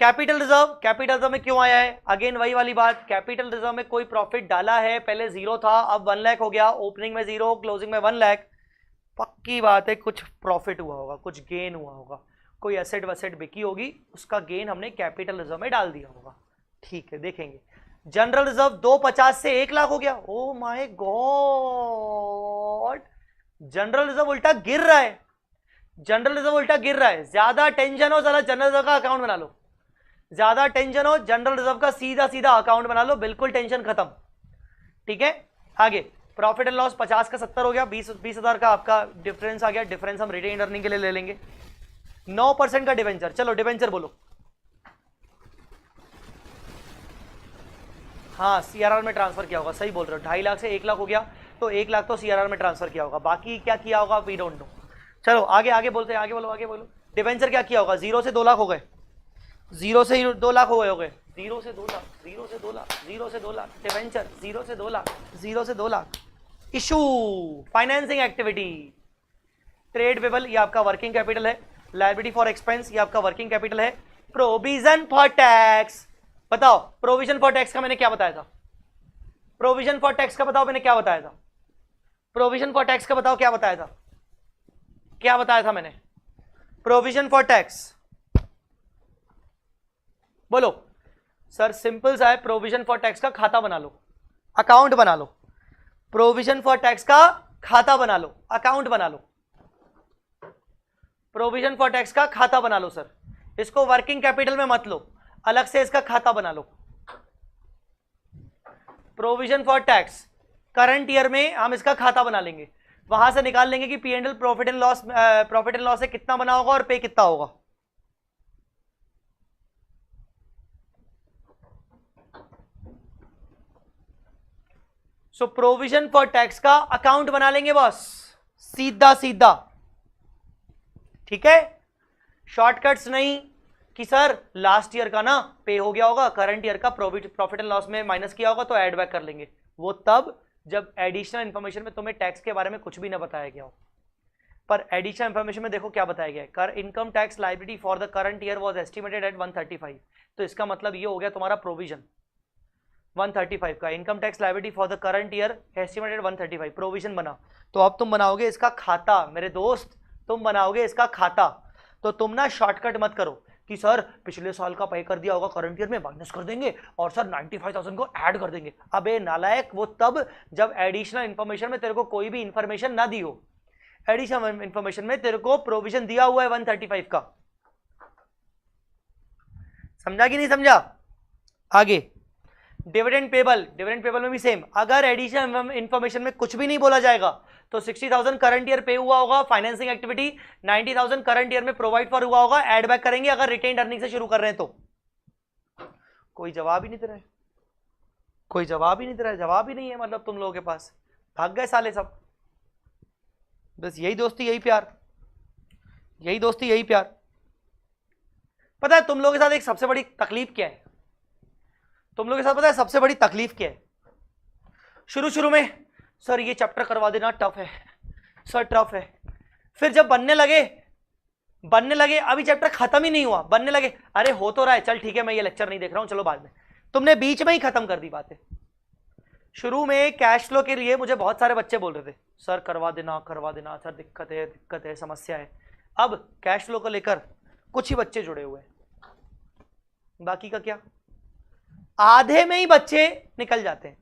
कैपिटल रिजर्व में क्यों आया है? अगेन वही वाली बात, कैपिटल रिजर्व में कोई प्रॉफिट डाला है, पहले 0 था, अब 1 लाख हो गया, ओपनिंग में 0, क्लोजिंग में 1 लाख, पक्की बात है कुछ प्रॉफिट हुआ होगा, कुछ गेन हुआ होगा, कोई एसेट वसेट बिकी होगी, उसका गेन हमने कैपिटल रिजर्व में डाल दिया होगा। ठीक है, देखेंगे। जनरल रिजर्व 250 से 1 लाख हो गया। Oh my God, general reserve उल्टा गिर रहा है, जनरल रिजर्व उल्टा गिर रहा है। ज्यादा टेंशन हो साला जनरल रिजर्व का अकाउंट बना लो, ज्यादा टेंशन हो जनरल रिजर्व का सीधा सीधा अकाउंट बना लो, बिल्कुल टेंशन खत्म। ठीक है, आगे प्रॉफिट एंड लॉस 50 का 70 हो गया, 20,000 का आपका डिफरेंस आ गया। डिफरेंस हम रिटेन अर्निंग के लिए ले लेंगे। 9% का डिवेंचर, चलो डिवेंचर बोलो। हाँ, सीआरआर में ट्रांसफर किया होगा, सही बोल रहे हो। 2.5 लाख से 1 लाख हो गया, तो 1 लाख तो सीआरआर में ट्रांसफर किया होगा, बाकी क्या किया होगा वी डोंट नो। चलो आगे आगे बोलते हैं, आगे बोलो आगे बोलो। डिवेंचर क्या किया होगा? 0 से 2 लाख हो गए, 0 से 2 लाख हो गए, 0 से 2 लाख, 0 से 2 लाख, 0 से 2 लाख, डिवेंचर 0 से 2 लाख, 0 से 2 lakh. Issue financing activity, trade payable ये आपका वर्किंग कैपिटल है, लायबिलिटी फॉर एक्सपेंस ये आपका वर्किंग कैपिटल है। प्रोविजन फॉर टैक्स, बताओ प्रोविजन फॉर टैक्स का मैंने क्या बताया था? प्रोविजन फॉर टैक्स का बताओ मैंने क्या बताया था? प्रोविजन फॉर टैक्स का बताओ क्या बताया था? क्या बताया था मैंने? प्रोविजन फॉर टैक्स बोलो सर। सिंपल सा है, प्रोविजन फॉर टैक्स का खाता बना लो, अकाउंट बना लो। प्रोविजन फॉर टैक्स का खाता बना लो, अकाउंट बना लो। प्रोविजन फॉर टैक्स का खाता बना लो सर, इसको वर्किंग कैपिटल में मत लो, अलग से इसका खाता बना लो। Provision for tax current year में हम इसका खाता बना लेंगे, वहां से निकाल लेंगे कि P and L profit and loss से कितना बना होगा और पे कितना होगा। सो प्रोविजन फॉर टैक्स का अकाउंट बना लेंगे बॉस, सीधा सीधा। ठीक है, शॉर्टकट्स नहीं कि सर लास्ट ईयर का ना पे हो गया होगा, करंट ईयर का प्रॉफिट एंड लॉस में माइनस किया होगा तो ऐड बैक कर लेंगे। वो तब जब एडिशनल इंफॉर्मेशन में तुम्हें टैक्स के बारे में कुछ भी ना बताया गया हो। पर एडिशनल इंफॉर्मेशन में देखो क्या बताया गया है, कर income tax liability for the current year was estimated at 135। तो इसका मतलब ये हो गया तुम्हारा प्रोविजन 135 का, income tax liability for the current year estimated 135, provision बना। तो अब तुम बनाओगे इसका खाता मेरे दोस्त, तुम बनाओगे इसका खाता। तो तुम ना शॉर्टकट मत करो कि सर पिछले साल का पे कर दिया होगा, करंट ईयर में माइनस कर देंगे और सर 95,000 को ऐड कर देंगे। अबे नालायक, वो तब जब एडिशनल इंफॉर्मेशन में तेरे को कोई भी इंफॉर्मेशन ना दी हो। एडिशनल इंफॉर्मेशन में तेरे को प्रोविजन दिया हुआ है 135 का, समझा कि नहीं समझा? आगे डिविडेंड पेबल में भी सेम, अगर एडिशनल इंफॉर्मेशन में कुछ भी नहीं बोला जाएगा तो 60,000 करंट ईयर पे हुआ होगा फाइनेंसिंग एक्टिविटी, 90,000 करंट ईयर में प्रोवाइड फॉर हुआ होगा, ऐड बैक करेंगे अगर रिटेन अर्निंग से शुरू कर रहे हैं तो। कोई जवाब ही नहीं दे रहा है, कोई जवाब ही नहीं दे रहा है, जवाब ही नहीं है मतलब तुम लोगों के पास, भाग गए साले सब। बस यही दोस्ती यही प्यार, यही दोस्ती यही प्यार। पता है तुम लोगों के साथ एक सबसे बड़ी तकलीफ क्या है? तुम लोगों के साथ पता है सबसे बड़ी तकलीफ क्या है? शुरू में सर ये चैप्टर करवा देना टफ है, सर टफ है। फिर जब बनने लगे अभी चैप्टर खत्म ही नहीं हुआ, बनने लगे अरे हो तो रहा है, चल ठीक है मैं ये लेक्चर नहीं देख रहा हूं, चलो बाद में। तुमने बीच में ही खत्म कर दी बातें। शुरू में कैश फ्लो के लिए मुझे बहुत सारे बच्चे बोल रहे थे सर करवा देना सर, दिक्कत है समस्या है। अब कैश फ्लो को लेकर कुछ ही बच्चे जुड़े हुए हैं, बाकी का क्या, आधे में ही बच्चे निकल जाते हैं।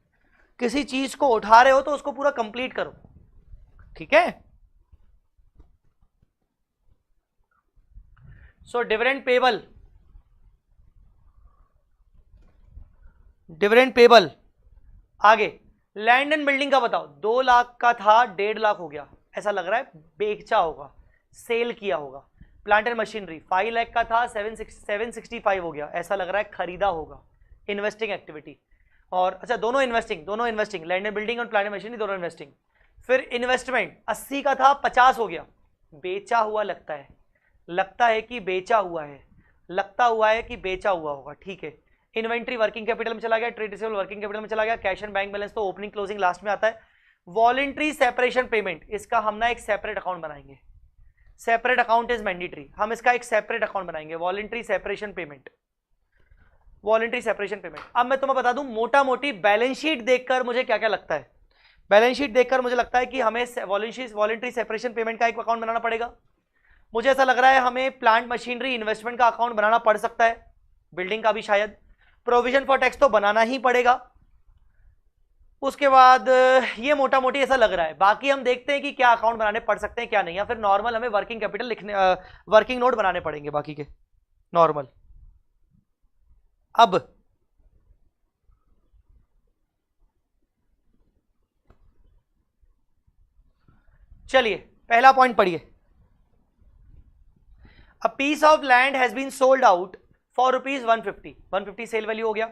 किसी चीज को उठा रहे हो तो उसको पूरा कंप्लीट करो, ठीक है? So dividend payable. आगे लैंड एंड बिल्डिंग का बताओ, 2 लाख का था 1.5 लाख हो गया, ऐसा लग रहा है बेचा होगा, सेल किया होगा। प्लांट एंड मशीनरी 5 लाख का था 765 हो गया, ऐसा लग रहा है खरीदा होगा। इन्वेस्टिंग एक्टिविटी और अच्छा दोनों इन्वेस्टिंग, लैंड एंड बिल्डिंग और प्लांट एंड मशीनरी दोनों इन्वेस्टिंग। फिर इन्वेस्टमेंट 80 का था 50 हो गया, बेचा हुआ लगता है कि बेचा हुआ होगा, ठीक है। इन्वेंट्री वर्किंग कैपिटल में चला गया, ट्रेड रिसीवेबल वर्किंग कैपिटल में चला गया, कैश एंड बैंक बैलेंस तो ओपनिंग क्लोजिंग लास्ट में आता है। वॉलंटरी सेपरेशन पेमेंट, इसका हम ना एक सेपरेट अकाउंट बनाएंगे, सेपरेट अकाउंट इज मैंडेटरी, हम इसका एक सेपरेट अकाउंट बनाएंगे, voluntary separation payment. Voluntary separation payment. अब मैं तुम्हें बता दूं मोटा मोटी बैलेंस शीट देखकर मुझे क्या क्या लगता है। बैलेंस शीट देखकर मुझे लगता है कि हमें वॉलंटरी सेपरेशन पेमेंट का एक अकाउंट बनाना पड़ेगा। मुझे ऐसा लग रहा है हमें प्लांट मशीनरी इन्वेस्टमेंट का अकाउंट बनाना पड़ सकता है, बिल्डिंग का भी शायद। प्रोविजन फॉर टैक्स तो बनाना ही पड़ेगा। उसके बाद ये मोटा मोटी ऐसा लग रहा है। बाकी हम देखते हैं कि क्या अकाउंट बनाने पड़ सकते हैं क्या नहीं, या फिर नॉर्मल हमें वर्किंग कैपिटल लिखने वर्किंग नोट बनाने पड़ेंगे बाकी के नॉर्मल। अब चलिए पहला पॉइंट पढ़िए। A piece of land has been sold out for rupees 150। 150 sale value हो गया।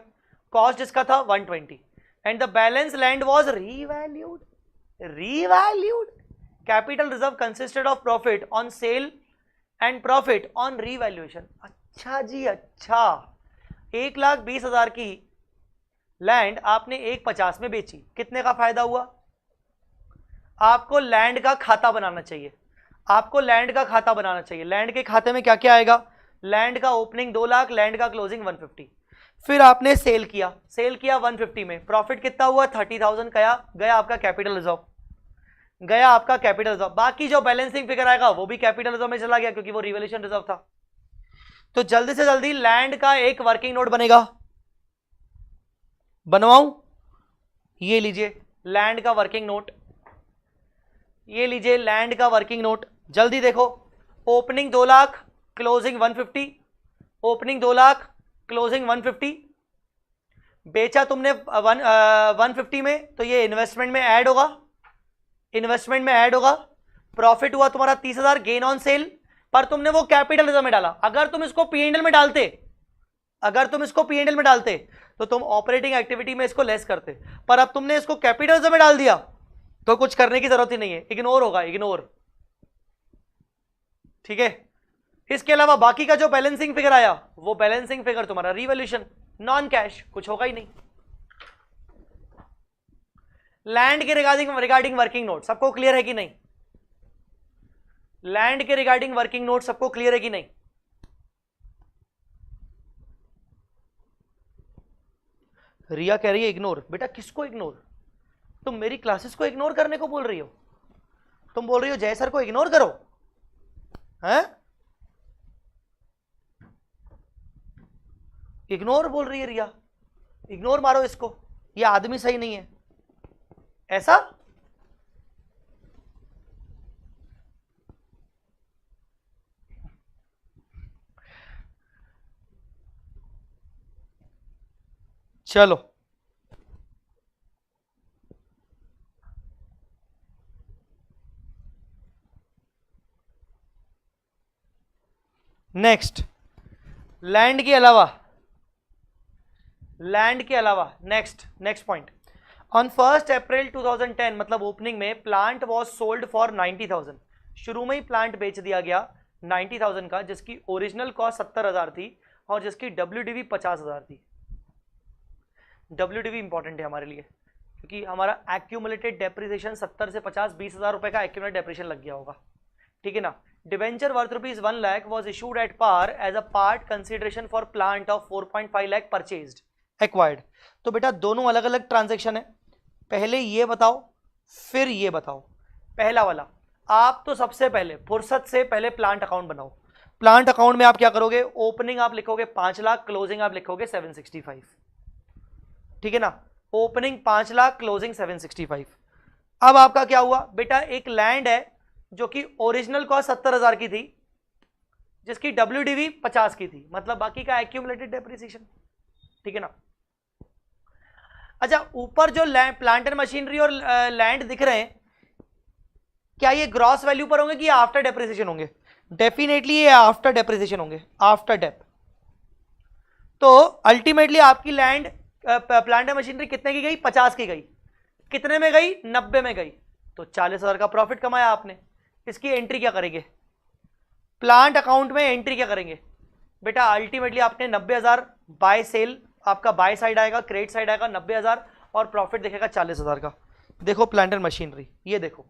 कॉस्ट इसका था 120 and the balance land was revalued. Revalued. Capital reserve consisted of profit on sale and profit on revaluation. अच्छा जी अच्छा, 1,20,000 की लैंड आपने 1,50 में बेची, कितने का फायदा हुआ? आपको लैंड का खाता बनाना चाहिए। आपको लैंड का खाता बनाना चाहिए। लैंड के खाते में क्या क्या आएगा? लैंड का ओपनिंग 2 लाख, लैंड का क्लोजिंग 150। फिर आपने सेल किया, सेल किया 150 में, प्रॉफिट कितना हुआ? 30,000 गया आपका कैपिटल रिजर्व, गया आपका कैपिटल रिजर्व। बाकी जो बैलेंसिंग फिगर आएगा वो भी कैपिटल रिजर्व में चला गया क्योंकि वो रिवैल्यूएशन रिजर्व था। तो जल्दी से जल्दी लैंड का एक वर्किंग नोट बनेगा, बनवाऊं? ये लीजिए लैंड का वर्किंग नोट, ये लीजिए लैंड का वर्किंग नोट। जल्दी देखो, opening 2 lakh, closing 150, opening 2 lakh, closing 150। बेचा तुमने 150 में, तो ये इन्वेस्टमेंट में ऐड होगा, इन्वेस्टमेंट में ऐड होगा। प्रॉफिट हुआ तुम्हारा 30,000 गेन ऑन सेल, पर तुमने वो कैपिटल रिजर्व में डाला। अगर तुम इसको पीएनएल में डालते, अगर तुम इसको पीएनएल में डालते तो तुम ऑपरेटिंग एक्टिविटी में इसको लेस करते, पर अब तुमने इसको कैपिटल रिजर्व में डाल दिया तो कुछ करने की जरूरत ही नहीं है, इग्नोर होगा, इग्नोर। ठीक है। इसके अलावा बाकी का जो बैलेंसिंग फिगर आया वो बैलेंसिंग फिगर तुम्हारा रिवैल्यूएशन, नॉन कैश, कुछ होगा ही नहीं। लैंड के रिगार्डिंग वर्किंग नोट सबको क्लियर है कि नहीं? लैंड के रिगार्डिंग वर्किंग नोट सबको क्लियर है कि नहीं? रिया कह रही है इग्नोर। बेटा किसको इग्नोर? तुम मेरी क्लासेस को इग्नोर करने को बोल रही हो? तुम बोल रही हो जय सर को इग्नोर करो? हैं? इग्नोर बोल रही है रिया, इग्नोर मारो इसको, ये आदमी सही नहीं है ऐसा? चलो नेक्स्ट, लैंड के अलावा, लैंड के अलावा नेक्स्ट पॉइंट। ऑन 1 अप्रैल 2010, मतलब ओपनिंग में, प्लांट वॉज सोल्ड फॉर 90,000। शुरू में ही प्लांट बेच दिया गया 90,000 का, जिसकी ओरिजिनल कॉस्ट 70,000 थी और जिसकी WDV 50,000 थी। WDV इंपॉर्टेंट है हमारे लिए क्योंकि हमारा एक्यूमुलेटेड डेप्रिसिएशन 70 से 50, 20,000 रुपए का एक्यूमुलेटेड डेप्रिसिएशन लग गया होगा। ठीक है ना। Debenture worth rupees 1 lakh was issued at par as a part consideration for plant of 4.5 lakh purchased acquired. तो बेटा दोनों अलग अलग ट्रांजेक्शन है, पहले ये बताओ फिर ये बताओ। पहला वाला, आप तो सबसे पहले फुर्सत से पहले प्लांट अकाउंट बनाओ। प्लांट अकाउंट में आप क्या करोगे? ओपनिंग आप लिखोगे 5 लाख, क्लोजिंग आप लिखोगे 765। ठीक है ना। Opening 5 lakh, closing 765। अब आपका क्या हुआ बेटा? एक लैंड है जो कि ओरिजिनल कॉस्ट 70,000 की थी, जिसकी WDV 50 की थी, मतलब बाकी का एक्यूमुलेटेड डेप्रिसिएशन। ठीक है ना। अच्छा, ऊपर जो प्लांट एंड मशीनरी और लैंड दिख रहे हैं, क्या ये ग्रॉस वैल्यू पर होंगे कि आफ्टर डेप्रिसिएशन होंगे? डेफिनेटली ये आफ्टर डेप्रिसिएशन होंगे, आफ्टर डेप। तो अल्टीमेटली आपकी लैंड प्लांट एंड मशीनरी कितने की गई? 50 की गई। कितने में गई? 90 में गई। तो 40,000 का प्रॉफिट कमाया आपने। इसकी एंट्री क्या करेंगे? प्लांट अकाउंट में एंट्री क्या करेंगे बेटा? अल्टीमेटली आपने 90,000 बाय सेल, आपका बाय साइड आएगा, क्रेडिट साइड आएगा 90,000 और प्रॉफिट दिखेगा 40,000 का। देखो प्लांट एंड मशीनरी, ये देखो,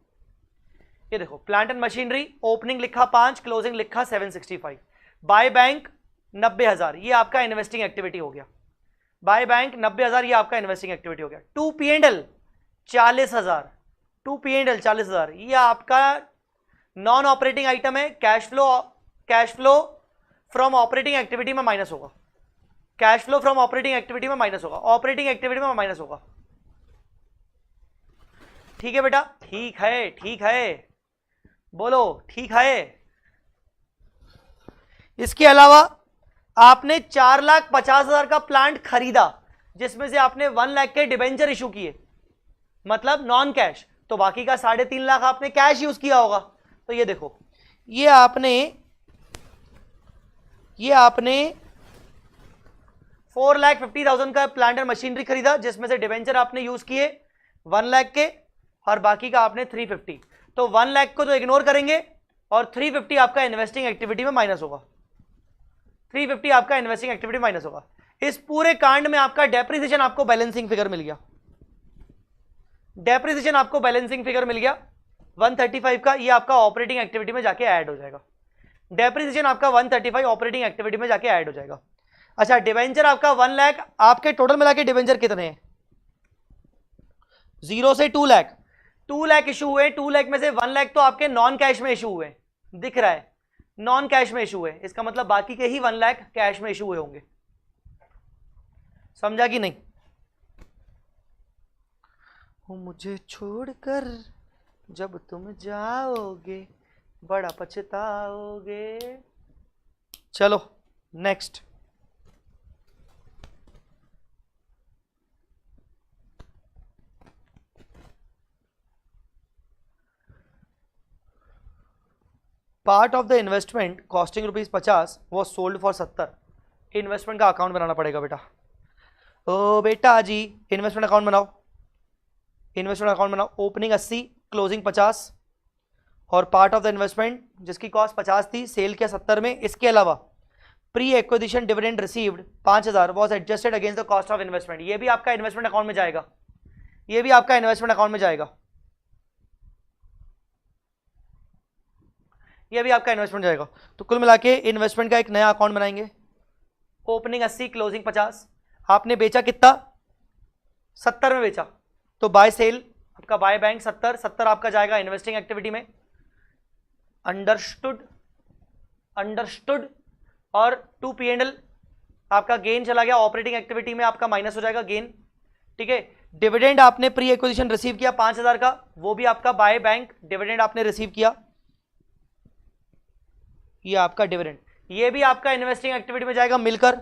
ये देखो प्लांट एंड मशीनरी, ओपनिंग लिखा 5, क्लोजिंग लिखा 765, बाय बैंक 90,000, ये आपका इन्वेस्टिंग एक्टिविटी हो गया। बाय बैंक 90,000, ये आपका इन्वेस्टिंग एक्टिविटी हो गया। 2 P&L 40,000, 2 P&L 40,000, ये आपका नॉन ऑपरेटिंग आइटम है। Cash flow from operating activity में माइनस होगा, cash flow from operating activity में माइनस होगा, ऑपरेटिंग एक्टिविटी में माइनस होगा। ठीक है बेटा, ठीक है, ठीक है, बोलो ठीक है। इसके अलावा आपने 4,50,000 का प्लांट खरीदा, जिसमें से आपने 1 लाख के डिबेंचर इशू किए, मतलब नॉन कैश, तो बाकी का 3.5 लाख आपने कैश यूज किया होगा। तो ये देखो, ये आपने 4,50,000 का प्लांट एंड मशीनरी खरीदा, जिसमें से डिबेंचर आपने यूज किए 1 लाख के, और बाकी का आपने 350। तो 1 लाख को तो इग्नोर करेंगे, और 350 आपका इन्वेस्टिंग एक्टिविटी में माइनस होगा, 350 आपका इन्वेस्टिंग एक्टिविटी माइनस होगा। इस पूरे कांड में आपका डेप्रिसिएशन आपको बैलेंसिंग फिगर मिल गया, डेप्रिसिएशन आपको बैलेंसिंग फिगर मिल गया 135 का, ये आपका ऑपरेटिंग एक्टिविटी में जाके ऐड हो जाएगा। डेप्रिसिएशन आपका 135 ऑपरेटिंग एक्टिविटी में जाके ऐड हो जाएगा। अच्छा, डिवेंचर आपका 1 लाख, आपके टोटल मिला के डिवेंचर कितने हैं? 0 से 2 लाख, 2 लाख इशू हुए। 2 लाख में से 1 लाख तो आपके नॉन कैश में इशू हुए, दिख रहा है, नॉन कैश में इशू है, इसका मतलब बाकी के ही 1 लाख कैश में इशू हुए होंगे। समझा कि नहीं? मुझे छोड़कर जब तुम जाओगे बड़ा पछताओगे। चलो next. Part of the investment costing ₹50 was sold for 70। Investment का अकाउंट बनाना पड़ेगा बेटा। ओ बेटा जी, इन्वेस्टमेंट अकाउंट बनाओ, इन्वेस्टमेंट अकाउंट बनाओ। ओपनिंग 80, क्लोजिंग 50, और पार्ट ऑफ द इन्वेस्टमेंट जिसकी कॉस्ट 50 थी सेल किया 70 में। इसके अलावा pre acquisition dividend received 5,000 was adjusted against the cost of investment. ये भी आपका इन्वेस्टमेंट अकाउंट में जाएगा, ये भी आपका इन्वेस्टमेंट अकाउंट में जाएगा, ये भी आपका इन्वेस्टमेंट जाएगा। तो कुल मिला के इन्वेस्टमेंट का एक नया अकाउंट बनाएंगे। Opening 80, closing 50। आपने बेचा कितना? 70 में बेचा, तो बाय सेल आपका बाय बैंक 70 आपका जाएगा इन्वेस्टिंग एक्टिविटी में। Understood, understood. और 2 P&L आपका गेन चला गया, ऑपरेटिंग एक्टिविटी में आपका माइनस हो जाएगा गेन। ठीक है, डिविडेंड आपने प्री एक्विजिशन रिसीव किया 5,000 का, वो भी आपका बाय बैंक डिविडेंड आपने रिसीव किया, ये आपका डिविडेंड, ये भी आपका इन्वेस्टिंग एक्टिविटी में जाएगा मिलकर,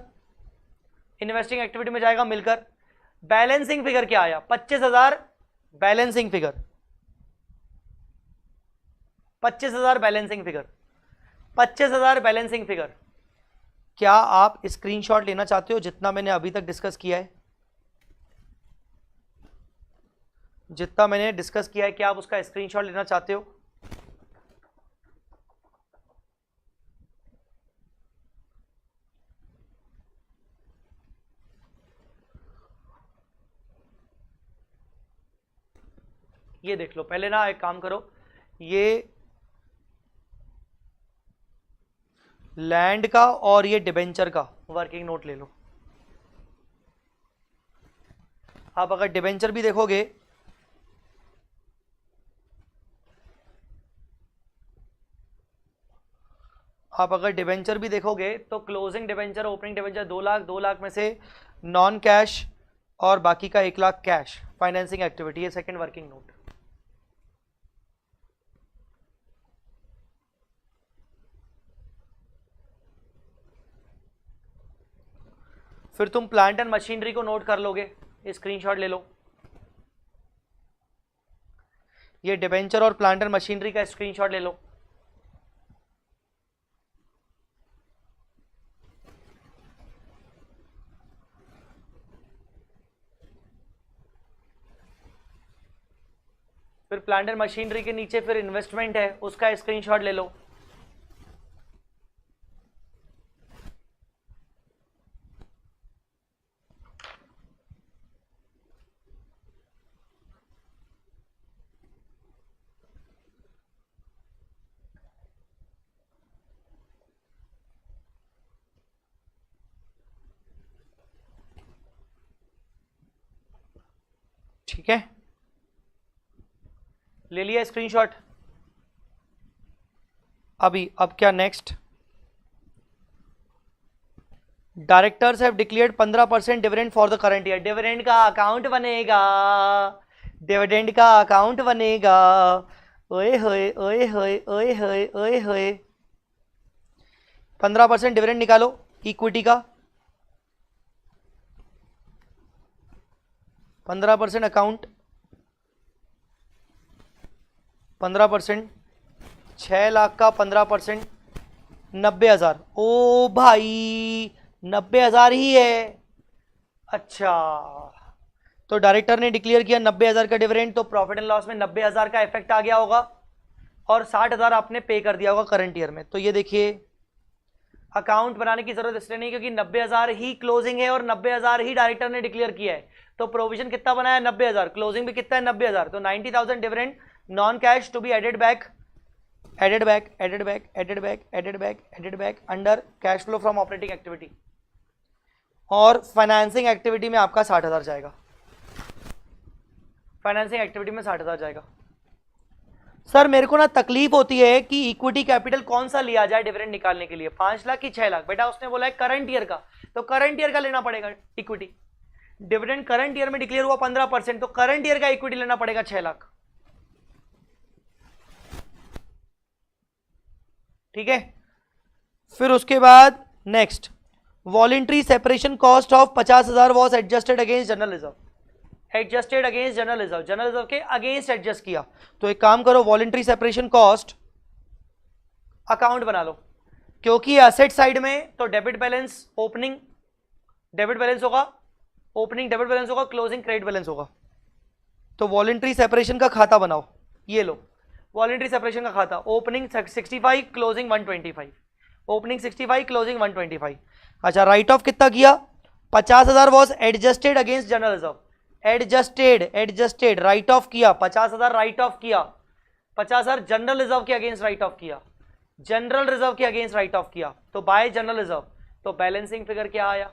इन्वेस्टिंग एक्टिविटी में जाएगा मिलकर। बैलेंसिंग फिगर क्या आया? 25,000 balancing figure, 25,000 balancing figure, 25,000 balancing figure. क्या आप स्क्रीनशॉट लेना चाहते हो जितना मैंने अभी तक डिस्कस किया है? जितना मैंने डिस्कस किया है, क्या आप उसका स्क्रीनशॉट लेना चाहते हो? ये देख लो पहले ना, एक काम करो, ये लैंड का और ये डिबेंचर का वर्किंग नोट ले लो। आप अगर डिबेंचर भी देखोगे, आप अगर डिबेंचर भी देखोगे तो closing debenture, opening debenture 2 lakh, 2 lakh में से नॉन कैश और बाकी का 1 लाख कैश, फाइनेंसिंग एक्टिविटी। ये सेकंड वर्किंग नोट। फिर तुम प्लांट एंड मशीनरी को नोट कर लोगे, स्क्रीनशॉट ले लो। ये डिबेंचर और प्लांट एंड मशीनरी का स्क्रीनशॉट ले लो। फिर प्लांट एंड मशीनरी के नीचे फिर इन्वेस्टमेंट है, उसका स्क्रीनशॉट ले लो। ठीक है, ले लिया स्क्रीनशॉट। अब क्या next? Directors have declared 15% dividend for the current year. Dividend का अकाउंट बनेगा, डिविडेंड का अकाउंट बनेगा। ओए होए ओए होए ओए होए ओए होए। 15% डिविडेंड निकालो इक्विटी का, 15% अकाउंट, 15%, 6 लाख का 15%, 90,000। ओ भाई 90,000 ही है। अच्छा, तो डायरेक्टर ने डिक्लेयर किया 90,000 का डिविडेंड, तो प्रॉफिट एंड लॉस में 90,000 का इफेक्ट आ गया होगा और 60,000 आपने पे कर दिया होगा करंट ईयर में। तो ये देखिए अकाउंट बनाने की जरूरत इसलिए नहीं क्योंकि 90,000 ही क्लोजिंग है और 90,000 ही डायरेक्टर ने डिक्लेयर किया है। तो प्रोविजन कितना बनाया? 90,000। क्लोजिंग भी कितना है? 90,000। तो 90,000 dividend non cash to be added back, added back, added back, added back, added back, added back under cash flow from operating activity. और फाइनेंसिंग एक्टिविटी में आपका 60,000 जाएगा, फाइनेंसिंग एक्टिविटी में 60,000 जाएगा। सर मेरे को ना तकलीफ होती है कि इक्विटी कैपिटल कौन सा लिया जाए डिविडेंड निकालने के लिए, 5 लाख कि 6 लाख? बेटा उसने बोला है करंट ईयर का, तो करंट ईयर का लेना पड़ेगा इक्विटी। डिविडेंड करंट ईयर में डिक्लेयर हुआ 15%, तो करंट ईयर का इक्विटी लेना पड़ेगा 6 लाख। ठीक है, फिर उसके बाद next, voluntary separation cost of 50,000 was adjusted against general reserve. Adjusted against general reserve, general reserve के अगेंस्ट एडजस्ट किया। तो एक काम करो, वॉलेंट्री सेपरेशन कॉस्ट अकाउंट बना लो, क्योंकि एसेट साइड में तो debit balance opening debit balance होगा, ओपनिंग डेबिट बैलेंस होगा, क्लोजिंग क्रेडिट बैलेंस होगा। तो वॉलेंट्री सेपरेशन का खाता बनाओ, ये लो वॉलेंट्री सेपरेशन का खाता, ओपनिंग 65, क्लोजिंग 125, ओपनिंग 65, क्लोजिंग 125। अच्छा, राइट ऑफ कितना किया? 50,000 was adjusted against general reserve, adjusted right of किया, 50,000 राइट ऑफ किया, 50,000 जनरल रिजर्व के अगेंस्ट राइट ऑफ किया, जनरल रिजर्व के अगेंस्ट राइट ऑफ किया, तो बाय जनरल रिजर्व। तो बैलेंसिंग फिगर क्या आया?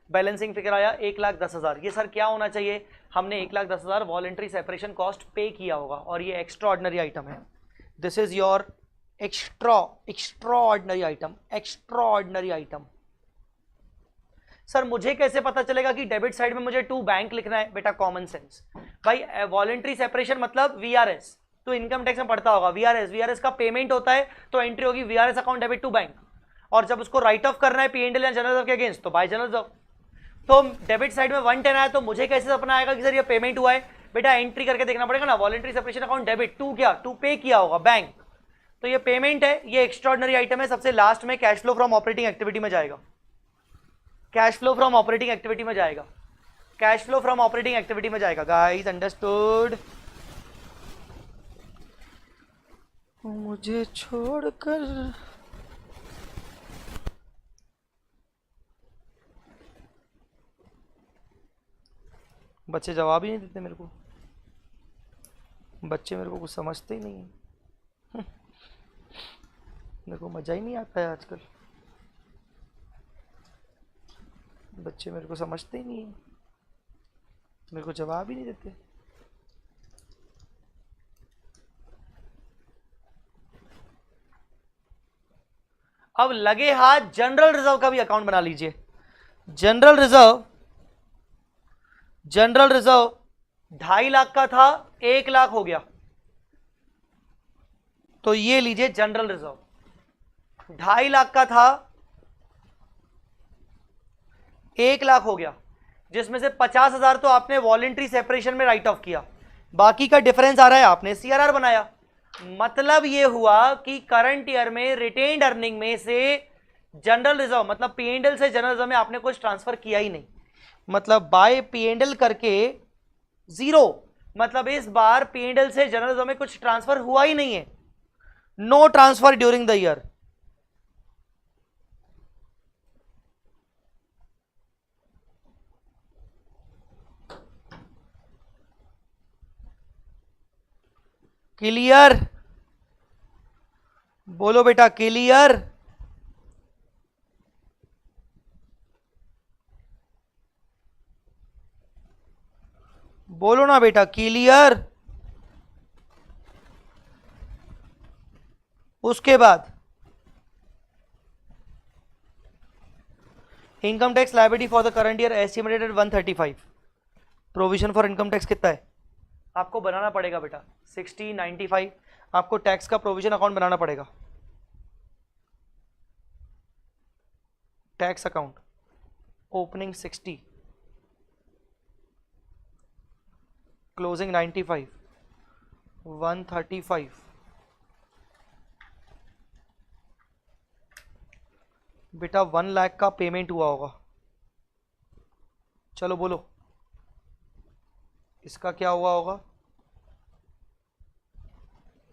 बैलेंसिंग फिगर आया 1,10,000। ये सर क्या होना चाहिए? हमने 1,10,000 वॉलेंट्री सेपरेशन कॉस्ट पे किया होगा और ये एक्स्ट्रा ऑर्डिनरी आइटम है। This is your extra ordinary item, extra ordinary item. Sir मुझे कैसे पता चलेगा कि डेबिट साइड में मुझे टू बैंक लिखना है? बेटा कॉमन सेंस भाई, वॉलेंट्री सेपरेशन मतलब वीआरएस, तो इनकम टैक्स में पढ़ता होगा। वीआरएस का पेमेंट होता है तो एंट्री होगी VRS account debit to bank, और जब उसको राइट ऑफ करना है पीएनएल या जनरल रिजर्व के अगेंस्ट तो बाय जनरल रिजर्व। तो डेबिट साइड में 110 आया तो मुझे कैसे सपना आएगा कि सर ये पेमेंट हुआ है? बेटा एंट्री करके देखना पड़ेगा ना, voluntary separation account debit to, क्या टू पे किया होगा बैंक, तो ये पेमेंट है, ये एक्स्ट्राऑर्डिनरी आइटम है। सबसे लास्ट में cash flow from operating activity में जाएगा, cash flow from operating activity में जाएगा, cash flow from operating activity में जाएगा। Guys understood? मुझे छोड़कर बच्चे जवाब ही नहीं देते मेरे को, बच्चे मेरे को कुछ समझते ही नहीं है। मेरे को मजा ही नहीं आता है आजकल, बच्चे मेरे को समझते ही नहीं है, मेरे को जवाब ही नहीं देते। अब लगे हाथ जनरल रिजर्व का भी अकाउंट बना लीजिए। जनरल रिजर्व 2.5 लाख का था, 1 लाख हो गया, तो ये लीजिए जनरल रिजर्व 2.5 लाख का था, 1 लाख हो गया, जिसमें से 50,000 तो आपने वॉलेंट्री सेपरेशन में राइट ऑफ किया, बाकी का डिफरेंस आ रहा है आपने सीआरआर बनाया। मतलब ये हुआ कि करंट ईयर में रिटेन्ड अर्निंग में से जनरल रिजर्व मतलब पीएनएल से जनरल रिजर्व में आपने कुछ ट्रांसफर किया ही नहीं, मतलब बाय पीएनएल करके जीरो, मतलब इस बार पीएनएल से जनरल रिजर्व में कुछ ट्रांसफर हुआ ही नहीं है, no transfer during the year. Clear? बोलो बेटा क्लियर? बोलो ना बेटा, क्लियर। उसके बाद income tax liability for the current year estimated 135। Provision for income tax कितना है आपको बनाना पड़ेगा बेटा, 6095। आपको टैक्स का प्रोविजन अकाउंट बनाना पड़ेगा, टैक्स अकाउंट ओपनिंग 60, क्लोजिंग 95, 135। बेटा 1 लाख का पेमेंट हुआ होगा, चलो बोलो इसका क्या हुआ होगा,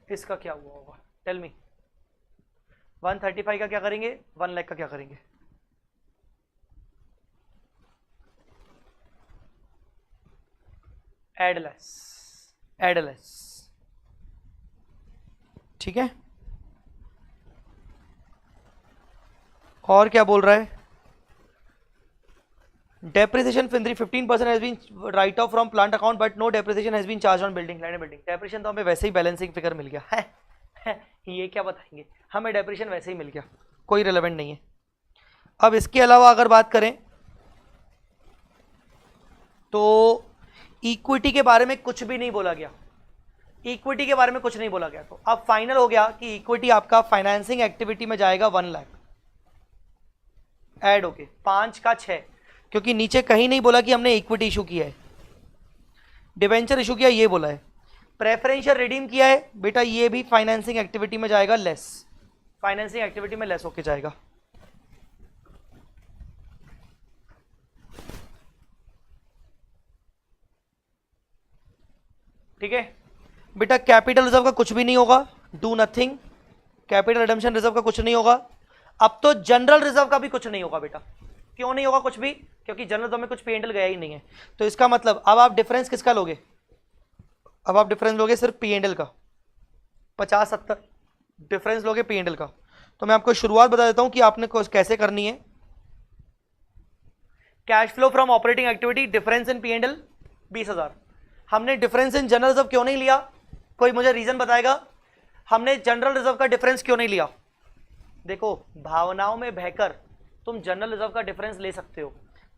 इसका क्या हुआ होगा, टेल मी। 135 का क्या करेंगे, 1 लाख का क्या करेंगे। एडलेस, एडलेस, ठीक है। और क्या बोल रहा है, depreciation 15% has been write off from plant account but no depreciation has been charge on building, land building. Depreciation तो हमें वैसे ही बैलेंसिंग फिगर मिल गया है, ये क्या बताएंगे, हमें डेप्रिसिएशन वैसे ही मिल गया, कोई रिलेवेंट नहीं है। अब इसके अलावा अगर बात करें तो इक्विटी के बारे में कुछ भी नहीं बोला गया, इक्विटी के बारे में कुछ नहीं बोला गया। तो अब फाइनल हो गया कि इक्विटी आपका फाइनेंसिंग एक्टिविटी में जाएगा 1 लाख ऐड होके 5 का 6, क्योंकि नीचे कहीं नहीं बोला कि हमने इक्विटी इशू किया है, डिवेंचर इशू किया ये बोला है, प्रेफरेंशियल रिडीम किया है बेटा, ये भी फाइनेंसिंग एक्टिविटी में जाएगा लेस, फाइनेंसिंग एक्टिविटी में लेस होके जाएगा। ठीक है बेटा, कैपिटल रिजर्व का कुछ भी नहीं होगा, do nothing. Capital redemption reserve का कुछ नहीं होगा। अब तो जनरल रिजर्व का भी कुछ नहीं होगा बेटा, क्यों नहीं होगा कुछ भी, क्योंकि जनरल रिजर्व में कुछ पीएनएल गया ही नहीं है। तो इसका मतलब अब आप डिफरेंस किसका लोगे, अब आप डिफरेंस लोगे सिर्फ पीएनएल का, 50-70 डिफरेंस लोगे पीएनएल का। तो मैं आपको शुरुआत बता देता हूं कि आपने कैसे करनी है। Cash flow from operating activity, difference in PNL 20,000। हमने डिफरेंस इन जनरल रिजर्व क्यों नहीं लिया, कोई मुझे रीजन बताएगा, हमने जनरल रिजर्व का डिफरेंस क्यों नहीं लिया। देखो भावनाओं में बहकर तुम जनरल रिजर्व का डिफरेंस ले सकते हो,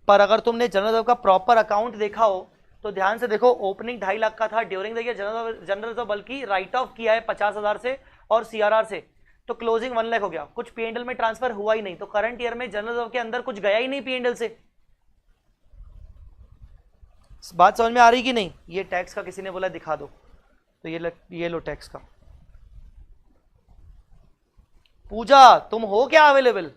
पर अगर तुमने जनरल रिजर्व का प्रॉपर अकाउंट देखा हो तो ध्यान से देखो, ओपनिंग 2.5 लाख का था, during the year general reserve बल्कि राइट ऑफ किया है 50,000 से और सीआरआर से, तो क्लोजिंग 1 लाख हो गया, कुछ पीएनएल में ट्रांसफर हुआ ही नहीं, तो करंट ईयर में जनरल रिजर्व के अंदर कुछ गया ही नहीं पीएनएल से। बात समझ में आ रही कि नहीं। ये टैक्स का किसी ने बोला दिखा दो, तो ये लो टैक्स का। पूजा तुम हो क्या अवेलेबल,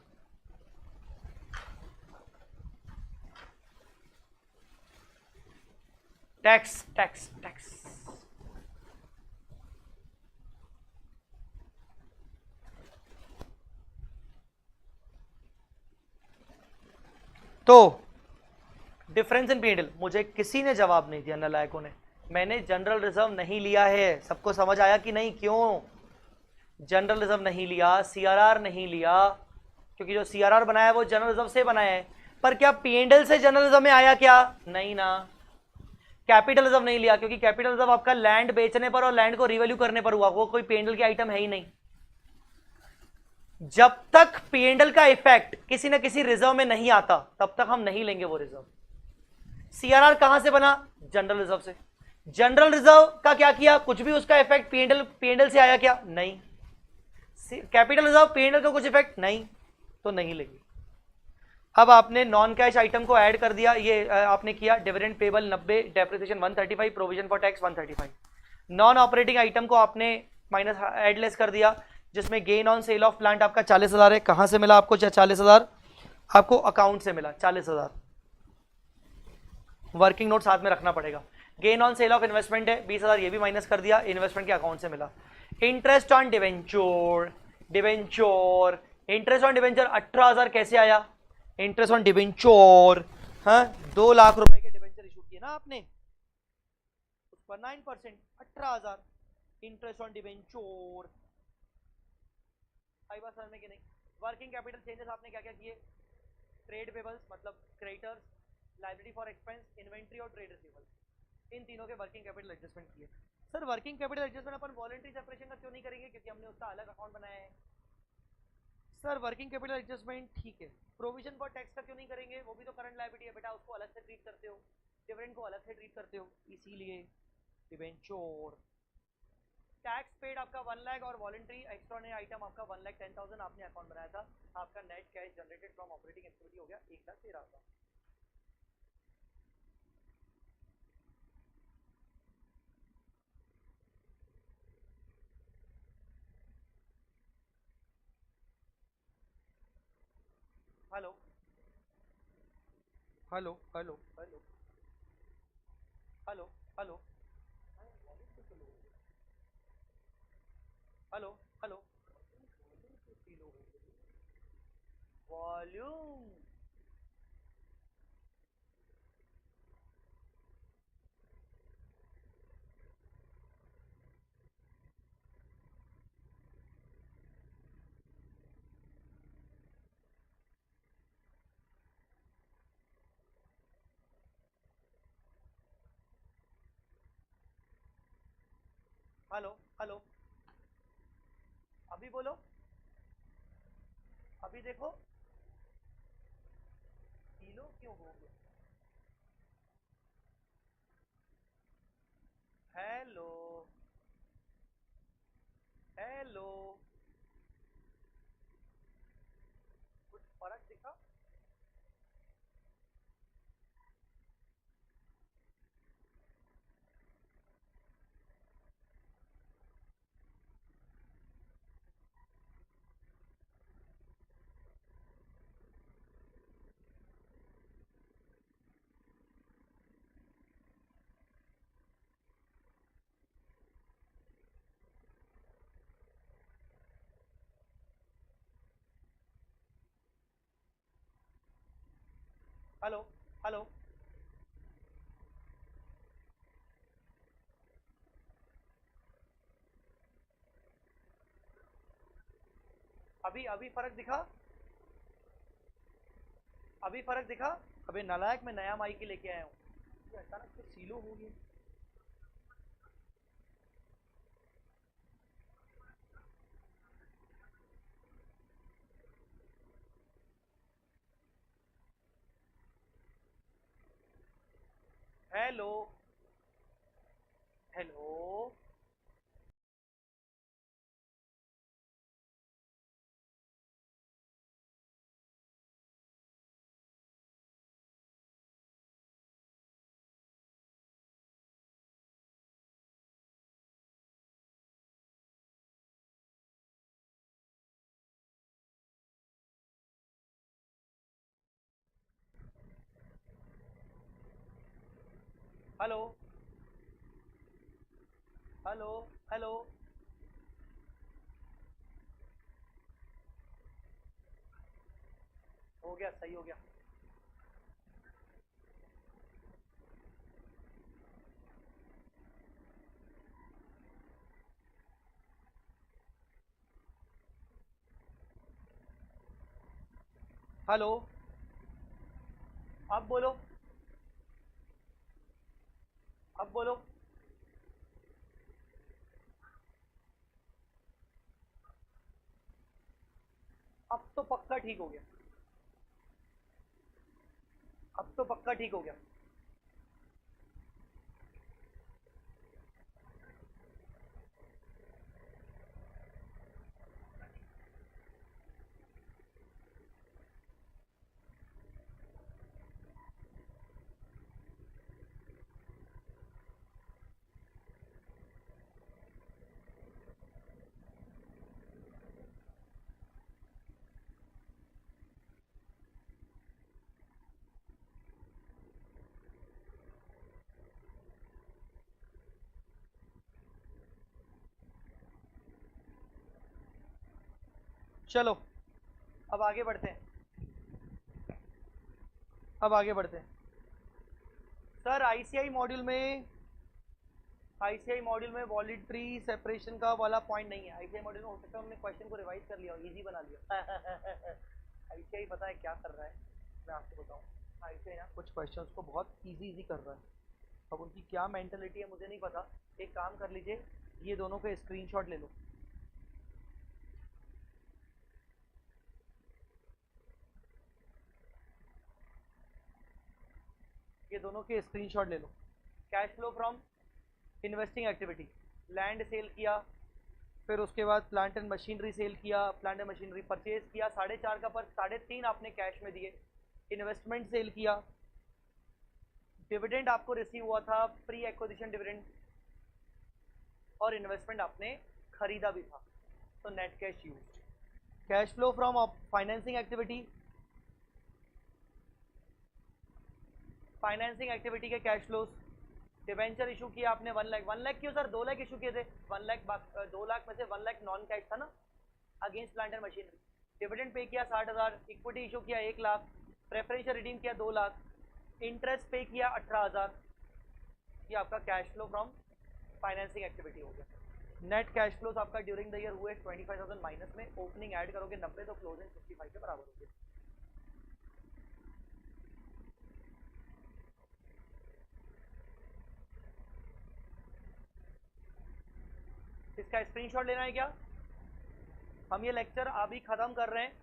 टैक्स टैक्स टैक्स। तो डिफरेंस इन पीएनएल मुझे किसी ने जवाब नहीं दिया, नालायकों ने। मैंने जनरल रिजर्व नहीं लिया है, सबको समझ आया कि नहीं, क्यों जनरल रिजर्व नहीं लिया, सीआरआर नहीं लिया, क्योंकि जो सीआरआर बनाया है वो जनरल रिजर्व से बनाया है, पर क्या पीएनएल से जनरल रिजर्व में आया क्या, नहीं ना। कैपिटल रिजर्व नहीं लिया क्योंकि कैपिटल रिजर्व आपका लैंड बेचने पर और लैंड को रिवैल्यू करने पर हुआ, वो कोई पीएनएल के आइटम है ही नहीं। जब तक पीएनएल का इफेक्ट किसी ना किसी रिजर्व में नहीं आता तब तक हम नहीं लेंगे वो रिजर्व। सीआरआर कहां से बना, जनरल रिजर्व से। जनरल रिजर्व का क्या किया, कुछ भी उसका इफेक्ट पीएनएल से आया क्या, नहीं। कैपिटल रिजर्व पीएनएल का कुछ इफेक्ट नहीं, तो नहीं लेंगे। अब आपने नॉन कैश आइटम को ऐड कर दिया, ये आपने किया, dividend payable 90, depreciation 135, provision for tax 135। Non operating item को आपने माइनस एडलेस कर दिया, जिसमें gain on sale of plant आपका 40,000 है। कहां से मिला आपको 40,000, आपको अकाउंट से मिला 40,000। वर्किंग नोट साथ में रखना पड़ेगा। Gain on sale of investment है 20,000, ये भी माइनस कर दिया, इन्वेस्टमेंट के अकाउंट से मिला। Interest on debenture, debenture interest on debenture 18,000 कैसे आया, इंटरेस्ट ऑन डिवेंचर, हाँ 2 लाख रुपए के डिवेंचर इशू किए ना आपने, उस पर 9%, 18,000 इंटरेस्ट ऑन डिवेंचर। आई बात समझ में कि नहीं। वर्किंग कैपिटल चेंजेस आपने क्या क्या किए, ट्रेड पेबल्स मतलब creditors, liability for expense, inventory और ट्रेड रिसीवेबल्स। इन तीनों के वर्किंग कैपिटल एडजस्टमेंट किए। सर वर्किंग कैपिटल एडजस्टमेंट अपन वॉलंटरी सेपरेशन का क्यों नहीं करेंगे, क्योंकि हमने उसका अलग अकाउंट बनाया है। सर वर्किंग कैपिटल एडजस्टमेंट ठीक है, प्रोविजन फॉर टैक्स का क्यों नहीं करेंगे, वो भी तो करंट लायबिलिटी है बेटा, उसको अलग से ट्रीट करते हो, डिविडेंड को अलग से ट्रीट करते हो, इसीलिए डिबेंचर। टैक्स पेड आपका 1 लाख और वॉलंटरी एक्स्ट्राऑर्डिनरी आइटम आपका 1,10,000 आपने अकाउंट बनाया था, आपका net cash generated from operating activity हो गया 1,13,000। Hello hello hello hello hello hello hello hello volume. Hello hello अभी बोलो, अभी देखो किलो क्यों हो गया। हेलो हेलो कुछ फर्क दिखा। हेलो हेलो अभी अभी फर्क दिखा, अभी फर्क दिखा। अबे नालायक, मैं नया माइक ही लेके आया हूँ, तो अचानक से सीलो हो गई। Hello hello hello hello hello हो गया, सही हो गया। हेलो अब बोलो, अब बोलो। अब तो पक्का ठीक हो गया, अब तो पक्का ठीक हो गया। चलो अब आगे बढ़ते हैं, अब आगे बढ़ते हैं। सर आईसीआई मॉड्यूल में वॉलेंट्री सेपरेशन का वाला पॉइंट नहीं है। आईसीआई मॉड्यूल में हो सकता है उन्होंने क्वेश्चन को रिवाइज कर लिया हो, इजी बना लिया। आईसीआई पता है क्या कर रहा है, मैं आपको बताऊं। आईसीआई ना कुछ क्वेश्चंस को बहुत इजी इजी कर रहा है। अब उनकी क्या मेंटेलिटी है मुझे नहीं पता। एक काम कर लीजिए, ये दोनों के स्क्रीनशॉट ले लो, ये दोनों के स्क्रीनशॉट ले लो। Cash flow from investing activity, land sale किया, फिर उसके बाद प्लांट एंड मशीनरी सेल किया, प्लांट एंड मशीनरी परचेज किया, 4.5 का पर 3.5 आपने कैश में दिए। इन्वेस्टमेंट सेल किया, डिविडेंड आपको रिसीव हुआ था, प्री एक्विजिशन डिविडेंड, और इन्वेस्टमेंट आपने खरीदा भी था, तो net cash use. Cash flow from financing activity, financing activity के कैश फ्लोज, डिवेंचर इशू किया आपने 1 लाख, 1 लाख क्यों सर, 2 लाख इशू किए थे, 1 लाख 2 लाख में से 1 लाख नॉन कैश था ना against plant and machinery. Dividend pay किया 60,000, इक्विटी इशू किया 1 लाख, प्रेफरेंशियल रिडीम किया 2 लाख, इंटरेस्ट पे किया 18,000। ये आपका cash flow from financing activity हो गया। नेट कैश फ्लोज आपका ड्यूरिंग द ईयर हुए 25,000 माइनस में, ओपनिंग ऐड करोगे 90 तो क्लोजिंग 65 के बराबर होगी। इसका स्क्रीनशॉट लेना है क्या? हम ये लेक्चर अभी खत्म कर रहे हैं।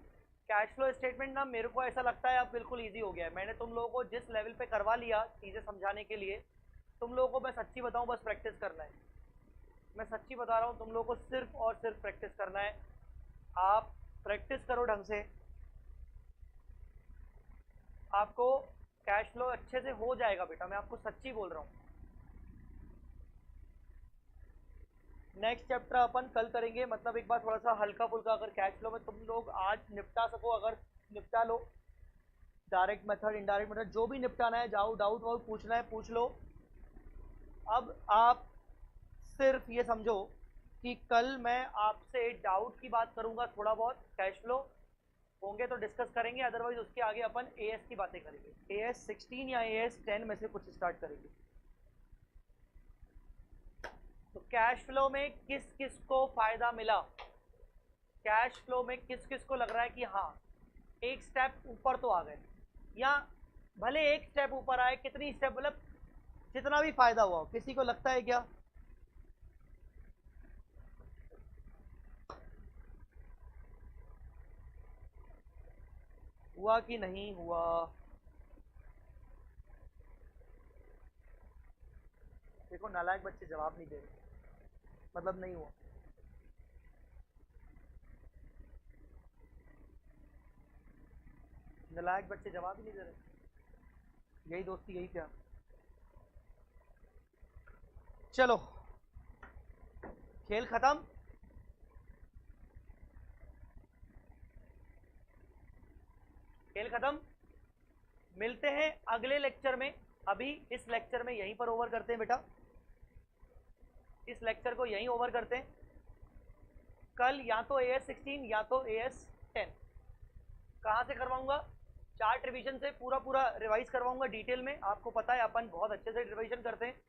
कैश फ्लो स्टेटमेंट ना मेरे को ऐसा लगता है अब बिल्कुल इजी हो गया है। मैंने तुम लोगों को जिस लेवल पे करवा लिया चीज़ें समझाने के लिए, तुम लोगों को मैं सच्ची बताऊं बस प्रैक्टिस करना है। मैं सच्ची बता रहा हूँ, तुम लोगों को सिर्फ और सिर्फ प्रैक्टिस करना है। आप प्रैक्टिस करो ढंग से, आपको कैश फ्लो अच्छे से हो जाएगा बेटा, मैं आपको सच्ची बोल रहा हूँ। नेक्स्ट चैप्टर अपन कल करेंगे, मतलब एक बार थोड़ा सा हल्का फुल्का, अगर कैश फ्लो में तुम लोग आज निपटा सको, अगर निपटा लो, डायरेक्ट मेथड इनडायरेक्ट मेथड जो भी निपटाना है, जाओ डाउट वाउट पूछना है पूछ लो। अब आप सिर्फ ये समझो कि कल मैं आपसे डाउट की बात करूंगा, थोड़ा बहुत कैश फ्लो होंगे तो डिस्कस करेंगे, अदरवाइज उसके आगे अपन एएस की बातें करेंगे। एएस 16 या एएस 10 में से कुछ स्टार्ट करेंगे। तो कैश फ्लो में किस किस को फायदा मिला, कैश फ्लो में किस किस को लग रहा है कि हाँ एक स्टेप ऊपर तो आ गए, या भले एक स्टेप ऊपर आए, कितनी स्टेप, मतलब जितना भी फायदा हुआ, किसी को लगता है क्या? हुआ कि नहीं हुआ? देखो नालायक बच्चे जवाब नहीं दे रहे, मतलब नहीं हुआ। नालायक बच्चे जवाब ही नहीं दे रहे, यही दोस्ती, यही प्यार। चलो खेल खत्म। खेल खत्म, मिलते हैं अगले लेक्चर में। अभी इस लेक्चर में यहीं पर ओवर करते हैं बेटा, इस लेक्चर को यहीं ओवर करते हैं। कल या तो AS 16 या तो AS 10 कहाँ से करवाऊंगा? चार्ट रिवीजन से पूरा पूरा रिवाइज करवाऊंगा डिटेल में। आपको पता है अपन बहुत अच्छे से रिवीजन करते हैं,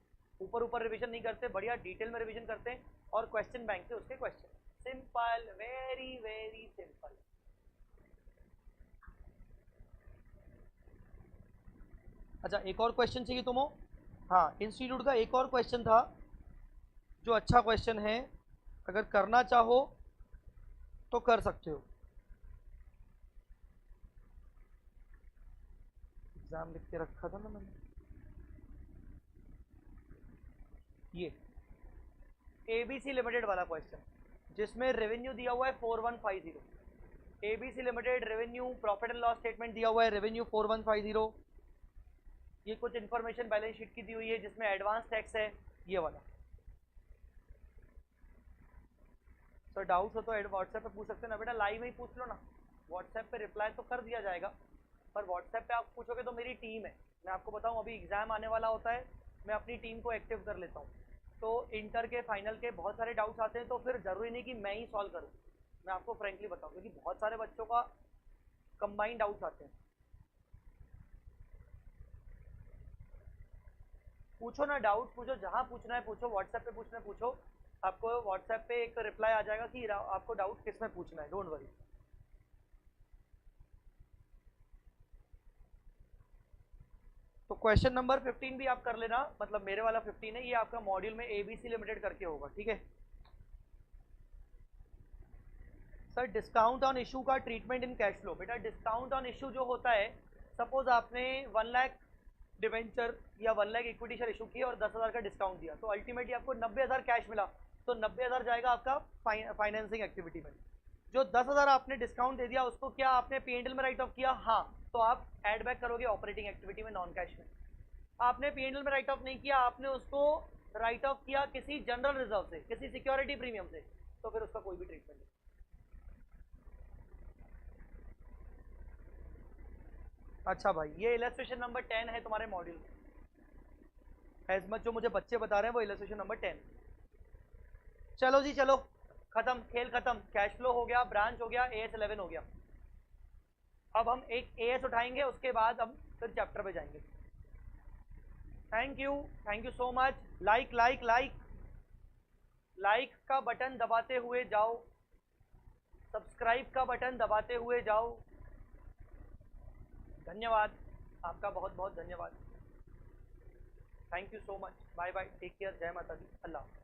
ऊपर ऊपर रिवीजन नहीं करते, बढ़िया डिटेल में रिवीजन करते हैं। और क्वेश्चन बैंक से उसके question, simple, very very simple. अच्छा एक और क्वेश्चन चाहिए तुमको? हाँ, इंस्टीट्यूट का एक और क्वेश्चन था जो अच्छा क्वेश्चन है, अगर करना चाहो तो कर सकते हो। एग्जाम लिख के रखा था ना मैंने, ये एबीसी लिमिटेड वाला क्वेश्चन, जिसमें रेवेन्यू दिया हुआ है 4150। ABC limited revenue, profit and loss statement दिया हुआ है रेवेन्यू 4150। ये कुछ इन्फॉर्मेशन बैलेंस शीट की दी हुई है जिसमें एडवांस टैक्स है, ये वाला। सर डाउट्स हो तो व्हाट्सएप पे पूछ सकते हैं ना बेटा, लाइव में ही पूछ लो ना, व्हाट्सएप पे रिप्लाई तो कर दिया जाएगा, पर व्हाट्सएप पे आप पूछोगे तो मेरी टीम है, मैं आपको बताऊं अभी एग्जाम आने वाला होता है, मैं अपनी टीम को एक्टिव कर लेता हूँ। तो इंटर के फाइनल के बहुत सारे डाउट्स आते हैं, तो फिर जरूरी नहीं कि मैं ही सॉल्व करूँ, मैं आपको फ्रेंकली बताऊँ, क्योंकि बहुत सारे बच्चों का कंबाइंड डाउट्स आते हैं। पूछो ना, डाउट पूछो, जहाँ पूछना है पूछो, व्हाट्सएप पे पूछना है पूछो, आपको व्हाट्सएप पे एक रिप्लाई आ जाएगा कि आपको डाउट किस में पूछना है, डोंट वरी। तो क्वेश्चन नंबर 15 भी आप कर लेना, मतलब मेरे वाला 15 है, ये आपका मॉड्यूल में एबीसी लिमिटेड करके होगा, ठीक है सर। डिस्काउंट ऑन इशू का ट्रीटमेंट इन कैश फ्लो। बेटा डिस्काउंट ऑन इशू जो होता है, सपोज आपने 1 लाख डिवेंचर या 1 लाख इक्विटी शेयर इशू किया और 10,000 का डिस्काउंट दिया, तो अल्टीमेटली आपको 90,000 कैश मिला, तो 90,000 जाएगा आपका फाइनेंसिंग एक्टिविटी में। जो 10,000 आपने डिस्काउंट दे दिया उसको क्या आपने पीएनएल में राइट ऑफ किया? हाँ, तो आप एड बैक करोगे ऑपरेटिंग एक्टिविटी में नॉन कैश में। आपने पीएनएल में राइट ऑफ नहीं किया, आपने उसको राइट ऑफ किया किसी जनरल रिजर्व से, किसी सिक्योरिटी प्रीमियम से, तो फिर उसका कोई भी ट्रीटमेंट नहीं। अच्छा भाई, ये इलस्ट्रेशन नंबर 10 है तुम्हारे मॉड्यूल में। एज मच जो मुझे बच्चे बता रहे हैं वो इलस्ट्रेशन नंबर 10। चलो जी चलो, खत्म, खेल खत्म। कैश फ्लो हो गया, ब्रांच हो गया, एएस 11 हो गया। अब हम एक एएस उठाएंगे, उसके बाद हम फिर चैप्टर पे जाएंगे। Thank you so much. Like like like like का बटन दबाते हुए जाओ, सब्सक्राइब का बटन दबाते हुए जाओ। धन्यवाद, आपका बहुत बहुत धन्यवाद। Thank you so much. Bye bye, take care, जय माता दी, अल्लाह।